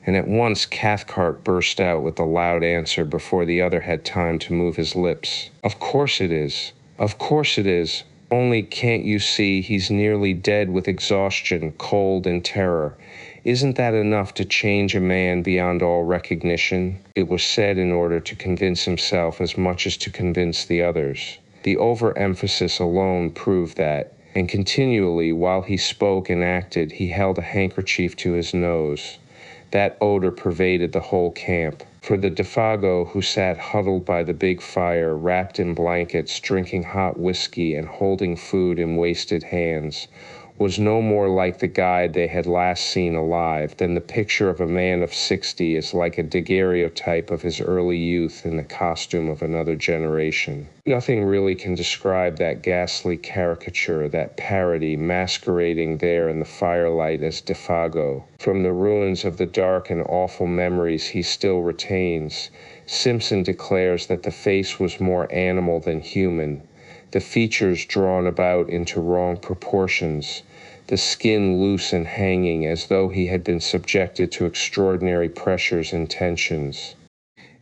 And at once Cathcart burst out with a loud answer before the other had time to move his lips. "Of course it is. Of course it is. Only, can't you see, he's nearly dead with exhaustion, cold, and terror. Isn't that enough to change a man beyond all recognition?" It was said in order to convince himself as much as to convince the others. The overemphasis alone proved that, and continually while he spoke and acted, he held a handkerchief to his nose. That odor pervaded the whole camp. For the Defago who sat huddled by the big fire, wrapped in blankets, drinking hot whiskey and holding food in wasted hands, was no more like the guide they had last seen alive than the picture of a man of 60 is like a daguerreotype of his early youth in the costume of another generation. Nothing really can describe that ghastly caricature, that parody masquerading there in the firelight as Defago. From the ruins of the dark and awful memories he still retains, Simpson declares that the face was more animal than human, the features drawn about into wrong proportions, the skin loose and hanging as though he had been subjected to extraordinary pressures and tensions.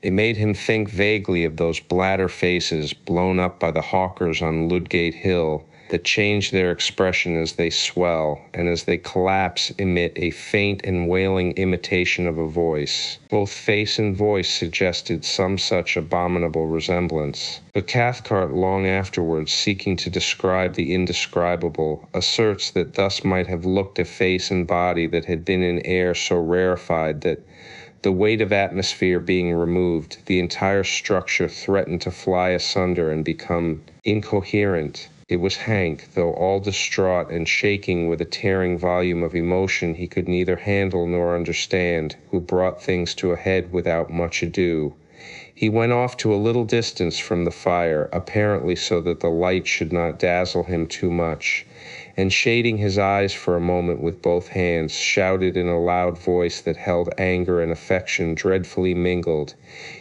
It made him think vaguely of those bladder faces blown up by the hawkers on Ludgate Hill that change their expression as they swell, and as they collapse emit a faint and wailing imitation of a voice. Both face and voice suggested some such abominable resemblance. But Cathcart, long afterwards, seeking to describe the indescribable, asserts that thus might have looked a face and body that had been in air so rarefied that, the weight of atmosphere being removed, the entire structure threatened to fly asunder and become incoherent. It was Hank, though all distraught and shaking with a tearing volume of emotion he could neither handle nor understand, who brought things to a head without much ado. He went off to a little distance from the fire, apparently so that the light should not dazzle him too much, and shading his eyes for a moment with both hands, shouted in a loud voice that held anger and affection dreadfully mingled,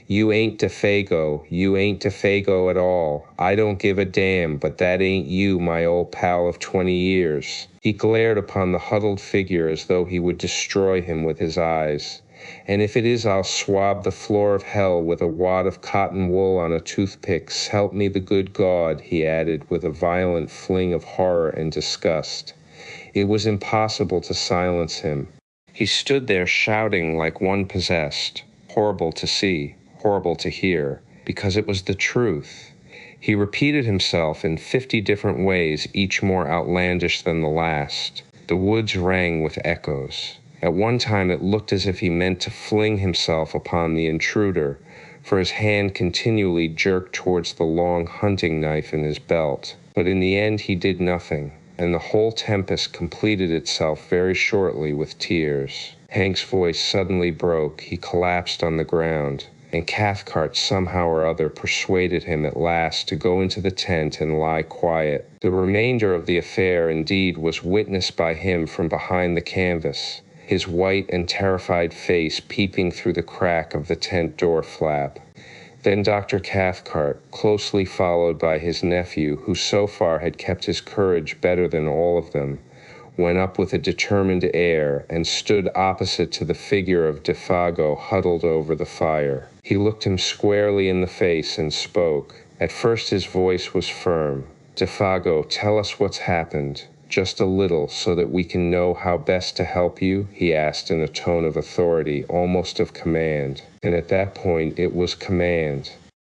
"You ain't Defago. You ain't Defago at all. I don't give a damn, but that ain't you, my old pal of 20 years." He glared upon the huddled figure as though he would destroy him with his eyes. "And if it is, I'll swab the floor of hell with a wad of cotton wool on a toothpick. Help me the good God," he added with a violent fling of horror and disgust. It was impossible to silence him. He stood there shouting like one possessed, horrible to see, horrible to hear, because it was the truth. He repeated himself in 50 different ways, each more outlandish than the last. The woods rang with echoes. At one time it looked as if he meant to fling himself upon the intruder, for his hand continually jerked towards the long hunting knife in his belt. But in the end he did nothing, and the whole tempest completed itself very shortly with tears. Hank's voice suddenly broke, he collapsed on the ground, and Cathcart somehow or other persuaded him at last to go into the tent and lie quiet. The remainder of the affair, indeed, was witnessed by him from behind the canvas, his white and terrified face peeping through the crack of the tent door flap. Then Dr. Cathcart, closely followed by his nephew, who so far had kept his courage better than all of them, went up with a determined air and stood opposite to the figure of Defago huddled over the fire. He looked him squarely in the face and spoke. At first his voice was firm. "Defago, tell us what's happened. Just a little, so that we can know how best to help you?" he asked in a tone of authority, almost of command. And at that point it was command.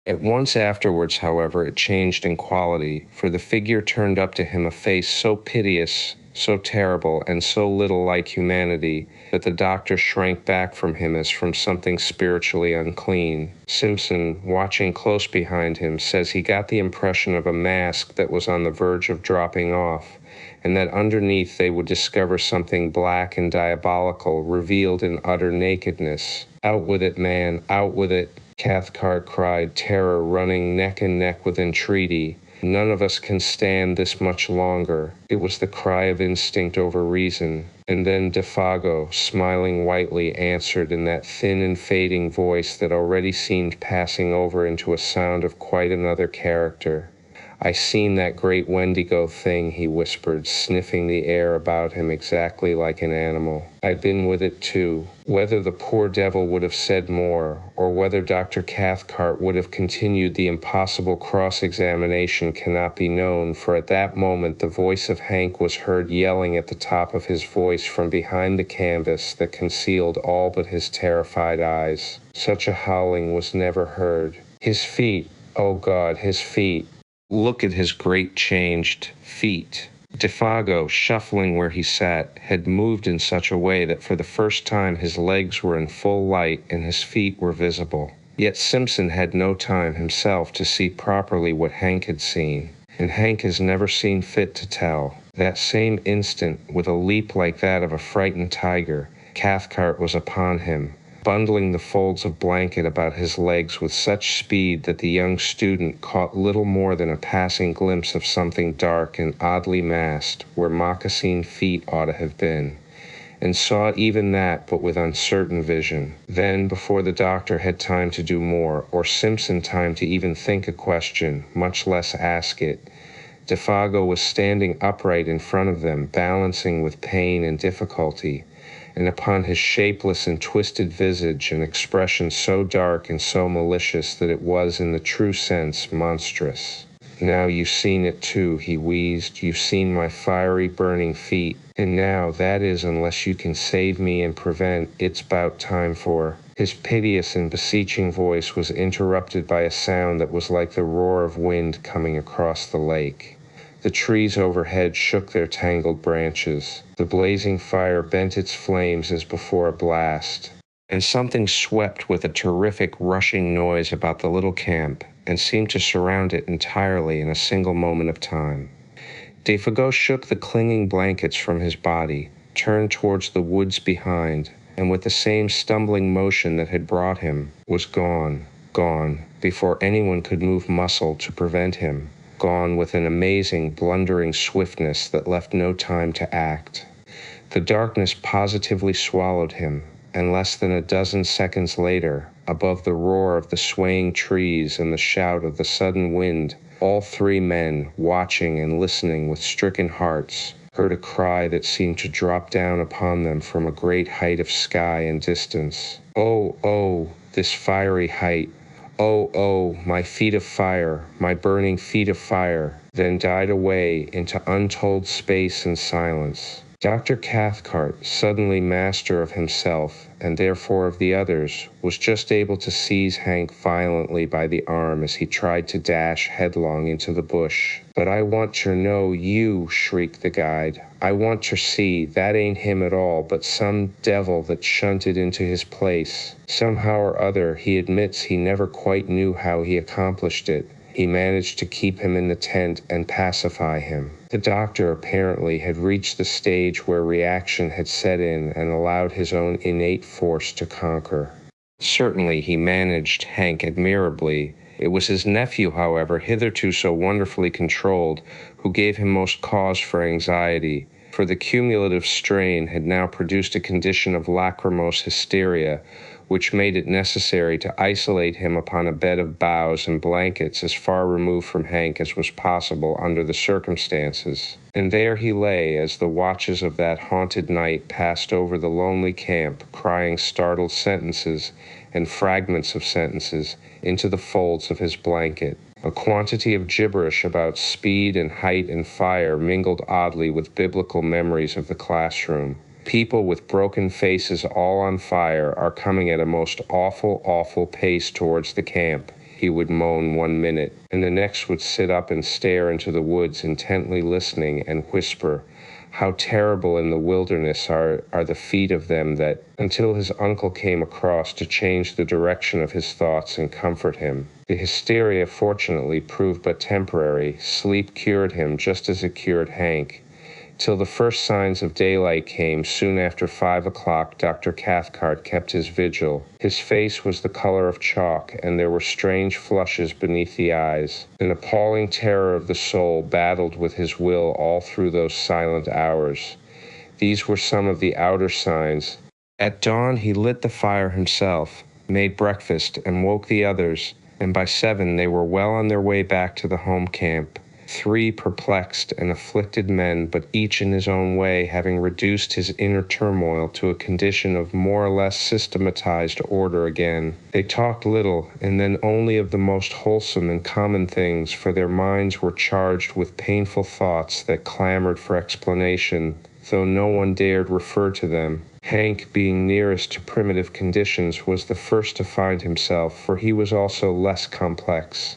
At once afterwards, however, it changed in quality, for the figure turned up to him a face so piteous, so terrible and so little like humanity that the doctor shrank back from him as from something spiritually unclean. Simpson, watching close behind him, says he got the impression of a mask that was on the verge of dropping off, and that underneath they would discover something black and diabolical, revealed in utter nakedness. "Out with it, man, out with it," Cathcart cried, terror running neck and neck with entreaty. "None of us can stand this much longer." It was the cry of instinct over reason. And then Defago, smiling whitely, answered in that thin and fading voice that already seemed passing over into a sound of quite another character. "I seen that great Wendigo thing," he whispered, sniffing the air about him exactly like an animal. "I've been with it too." Whether the poor devil would have said more, or whether Dr. Cathcart would have continued the impossible cross-examination cannot be known, for at that moment the voice of Hank was heard yelling at the top of his voice from behind the canvas that concealed all but his terrified eyes. Such a howling was never heard. His feet, oh God, his feet. Look at his great changed feet. Defago, shuffling where he sat, had moved in such a way that for the first time his legs were in full light and his feet were visible. Yet Simpson had no time himself to see properly what Hank had seen, and Hank has never seen fit to tell. That same instant, with a leap like that of a frightened tiger, Cathcart was upon him, bundling the folds of blanket about his legs with such speed that the young student caught little more than a passing glimpse of something dark and oddly masked where moccasined feet ought to have been, and saw even that but with uncertain vision. Then, before the doctor had time to do more, or Simpson time to even think a question, much less ask it, Defago was standing upright in front of them, balancing with pain and difficulty, and upon his shapeless and twisted visage an expression so dark and so malicious that it was, in the true sense, monstrous. "Now you've seen it too," he wheezed. "You've seen my fiery, burning feet. And now, that is, unless you can save me and prevent, it's 'bout time for—" His piteous and beseeching voice was interrupted by a sound that was like the roar of wind coming across the lake. The trees overhead shook their tangled branches. The blazing fire bent its flames as before a blast. And something swept with a terrific rushing noise about the little camp, and seemed to surround it entirely in a single moment of time. Defago shook the clinging blankets from his body, turned towards the woods behind, and with the same stumbling motion that had brought him, was gone, before anyone could move muscle to prevent him. Gone with an amazing, blundering swiftness that left no time to act. The darkness positively swallowed him, and less than a dozen seconds later, above the roar of the swaying trees and the shout of the sudden wind, all three men, watching and listening with stricken hearts, heard a cry that seemed to drop down upon them from a great height of sky and distance. Oh, this fiery height! Oh, my feet of fire, my burning feet of fire, then died away into untold space and silence. Dr. Cathcart, suddenly master of himself, and therefore of the others, was just able to seize Hank violently by the arm as he tried to dash headlong into the bush. "But I want ter know you," shrieked the guide. "I want ter see, that ain't him at all, but some devil that shunted into his place. Somehow or other, he admits he never quite knew how he accomplished it. He managed to keep him in the tent and pacify him." The doctor apparently had reached the stage where reaction had set in and allowed his own innate force to conquer. Certainly he managed Hank admirably. It was his nephew, however, hitherto so wonderfully controlled, who gave him most cause for anxiety, for the cumulative strain had now produced a condition of lachrymose hysteria, which made it necessary to isolate him upon a bed of boughs and blankets as far removed from Hank as was possible under the circumstances. And there he lay as the watches of that haunted night passed over the lonely camp, crying startled sentences and fragments of sentences into the folds of his blanket. A quantity of gibberish about speed and height and fire mingled oddly with biblical memories of the classroom. People with broken faces all on fire are coming at a most awful pace towards the camp, he would moan 1 minute, and the next would sit up and stare into the woods intently listening and whisper, How terrible in the wilderness are the feet of them that, until his uncle came across to change the direction of his thoughts and comfort him. The hysteria fortunately proved but temporary. Sleep cured him just as it cured Hank. Till the first signs of daylight came soon after 5 o'clock, Dr. Cathcart kept his vigil. His face was the color of chalk, and there were strange flushes beneath the eyes. An appalling terror of the soul battled with his will all through those silent hours. These were some of the outer signs. At dawn he lit the fire himself, made breakfast, and woke the others, and by 7 they were well on their way back to the home camp. 3 perplexed and afflicted men, but each in his own way, having reduced his inner turmoil to a condition of more or less systematized order again. They talked little, and then only of the most wholesome and common things, for their minds were charged with painful thoughts that clamored for explanation, though no one dared refer to them. Hank, being nearest to primitive conditions, was the first to find himself, for he was also less complex.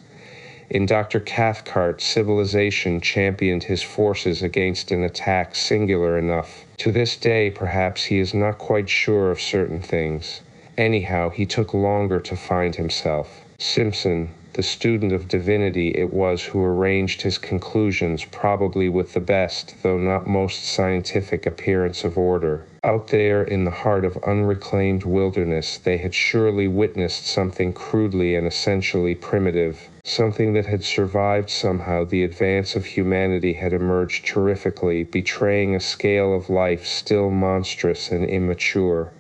In Dr. Cathcart, civilization championed his forces against an attack singular enough. To this day, perhaps, he is not quite sure of certain things. Anyhow, he took longer to find himself. Simpson, the student of divinity, it was who arranged his conclusions, probably with the best, though not most scientific appearance of order. Out there in the heart of unreclaimed wilderness, they had surely witnessed something crudely and essentially primitive. Something that had survived somehow the advance of humanity had emerged terrifically, betraying a scale of life still monstrous and immature.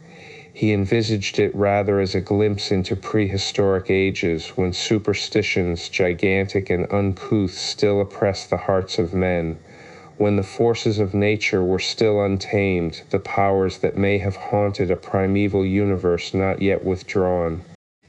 He envisaged it rather as a glimpse into prehistoric ages, when superstitions, gigantic and uncouth, still oppressed the hearts of men, when the forces of nature were still untamed, the powers that may have haunted a primeval universe not yet withdrawn.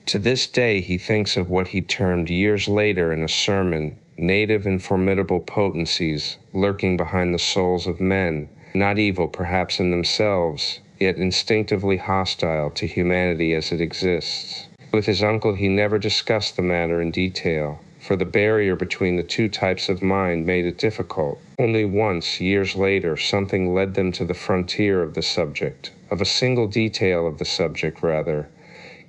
To this day he thinks of what he termed years later in a sermon, native and formidable potencies lurking behind the souls of men, not evil perhaps in themselves, yet instinctively hostile to humanity as it exists. With his uncle he never discussed the matter in detail, for the barrier between the two types of mind made it difficult. Only once, years later, something led them to the frontier of the subject, of a single detail of the subject, rather.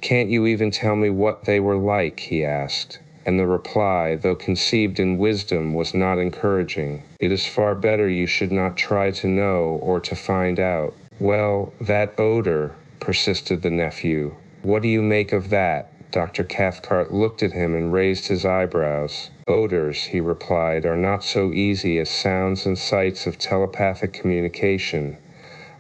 "Can't you even tell me what they were like?" he asked. And the reply, though conceived in wisdom, was not encouraging. "It is far better you should not try to know or to find out." "Well, that odor," persisted the nephew. "What do you make of that?" Dr. Cathcart looked at him and raised his eyebrows. "Odors," he replied, "are not so easy as sounds and sights of telepathic communication.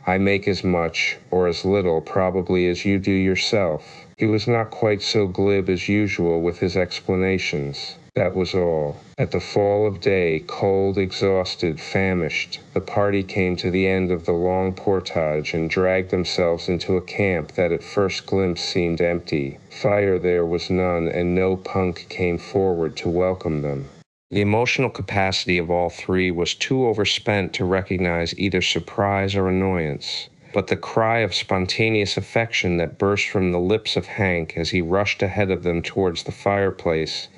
I make as much, or as little, probably, as you do yourself." He was not quite so glib as usual with his explanations. That was all. At the fall of day, cold, exhausted, famished, the party came to the end of the long portage and dragged themselves into a camp that at first glimpse seemed empty. Fire there was none, and no punk came forward to welcome them. The emotional capacity of all 3 was too overspent to recognize either surprise or annoyance. But the cry of spontaneous affection that burst from the lips of Hank as he rushed ahead of them towards the fireplace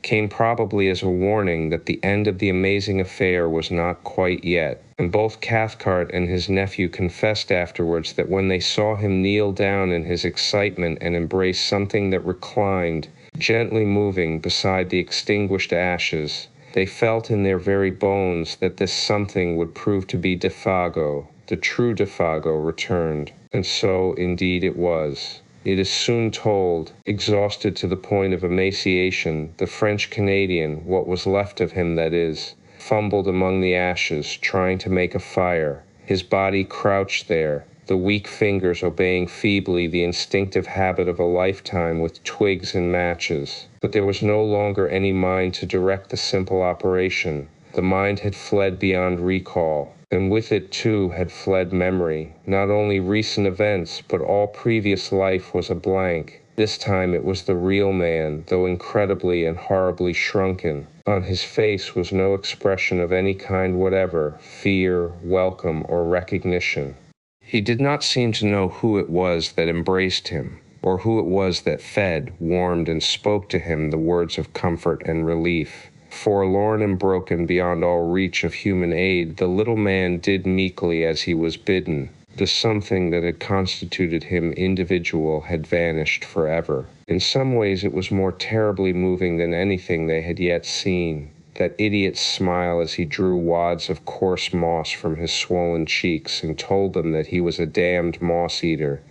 came probably as a warning that the end of the amazing affair was not quite yet, and both Cathcart and his nephew confessed afterwards that when they saw him kneel down in his excitement and embrace something that reclined, gently moving beside the extinguished ashes, they felt in their very bones that this something would prove to be Defago, the true Defago returned. And so, indeed, it was. It is soon told. Exhausted to the point of emaciation, the French-Canadian, what was left of him that is, fumbled among the ashes, trying to make a fire. His body crouched there, the weak fingers obeying feebly the instinctive habit of a lifetime with twigs and matches. But there was no longer any mind to direct the simple operation. The mind had fled beyond recall, and with it, too, had fled memory. Not only recent events, but all previous life was a blank. This time it was the real man, though incredibly and horribly shrunken. On his face was no expression of any kind whatever, fear, welcome, or recognition. He did not seem to know who it was that embraced him, or who it was that fed, warmed, and spoke to him the words of comfort and relief. Forlorn and broken beyond all reach of human aid, the little man did meekly as he was bidden. The something that had constituted him individual had vanished forever. In some ways it was more terribly moving than anything they had yet seen. That idiot's smile as he drew wads of coarse moss from his swollen cheeks and told them that he was a damned moss-eater.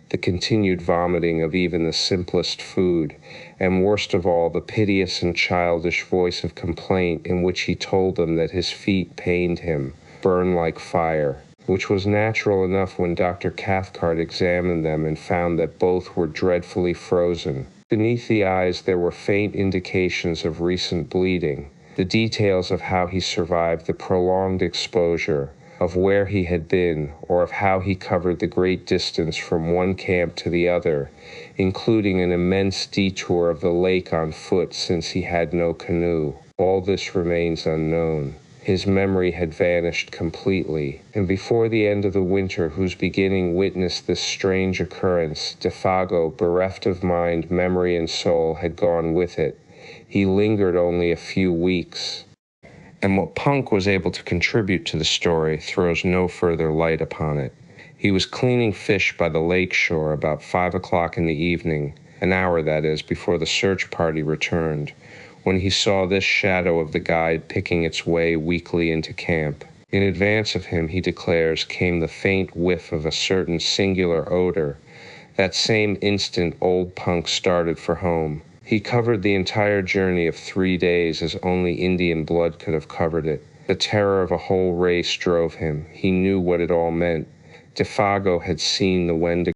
The continued vomiting of even the simplest food, and worst of all, the piteous and childish voice of complaint in which he told them that his feet pained him, burned like fire, which was natural enough when Dr. Cathcart examined them and found that both were dreadfully frozen. Beneath the eyes there were faint indications of recent bleeding, the details of how he survived the prolonged exposure, of where he had been, or of how he covered the great distance from one camp to the other, including an immense detour of the lake on foot since he had no canoe. All this remains unknown. His memory had vanished completely, and before the end of the winter whose beginning witnessed this strange occurrence, Defago, bereft of mind, memory, and soul, had gone with it. He lingered only a few weeks, and what Punk was able to contribute to the story throws no further light upon it. He was cleaning fish by the lake shore about 5 o'clock in the evening, an hour, that is, before the search party returned, when he saw this shadow of the guide picking its way weakly into camp. In advance of him, he declares, came the faint whiff of a certain singular odor. That same instant old Punk started for home. He covered the entire journey of 3 days as only Indian blood could have covered it. The terror of a whole race drove him. He knew what it all meant. Defago had seen the Wendigo.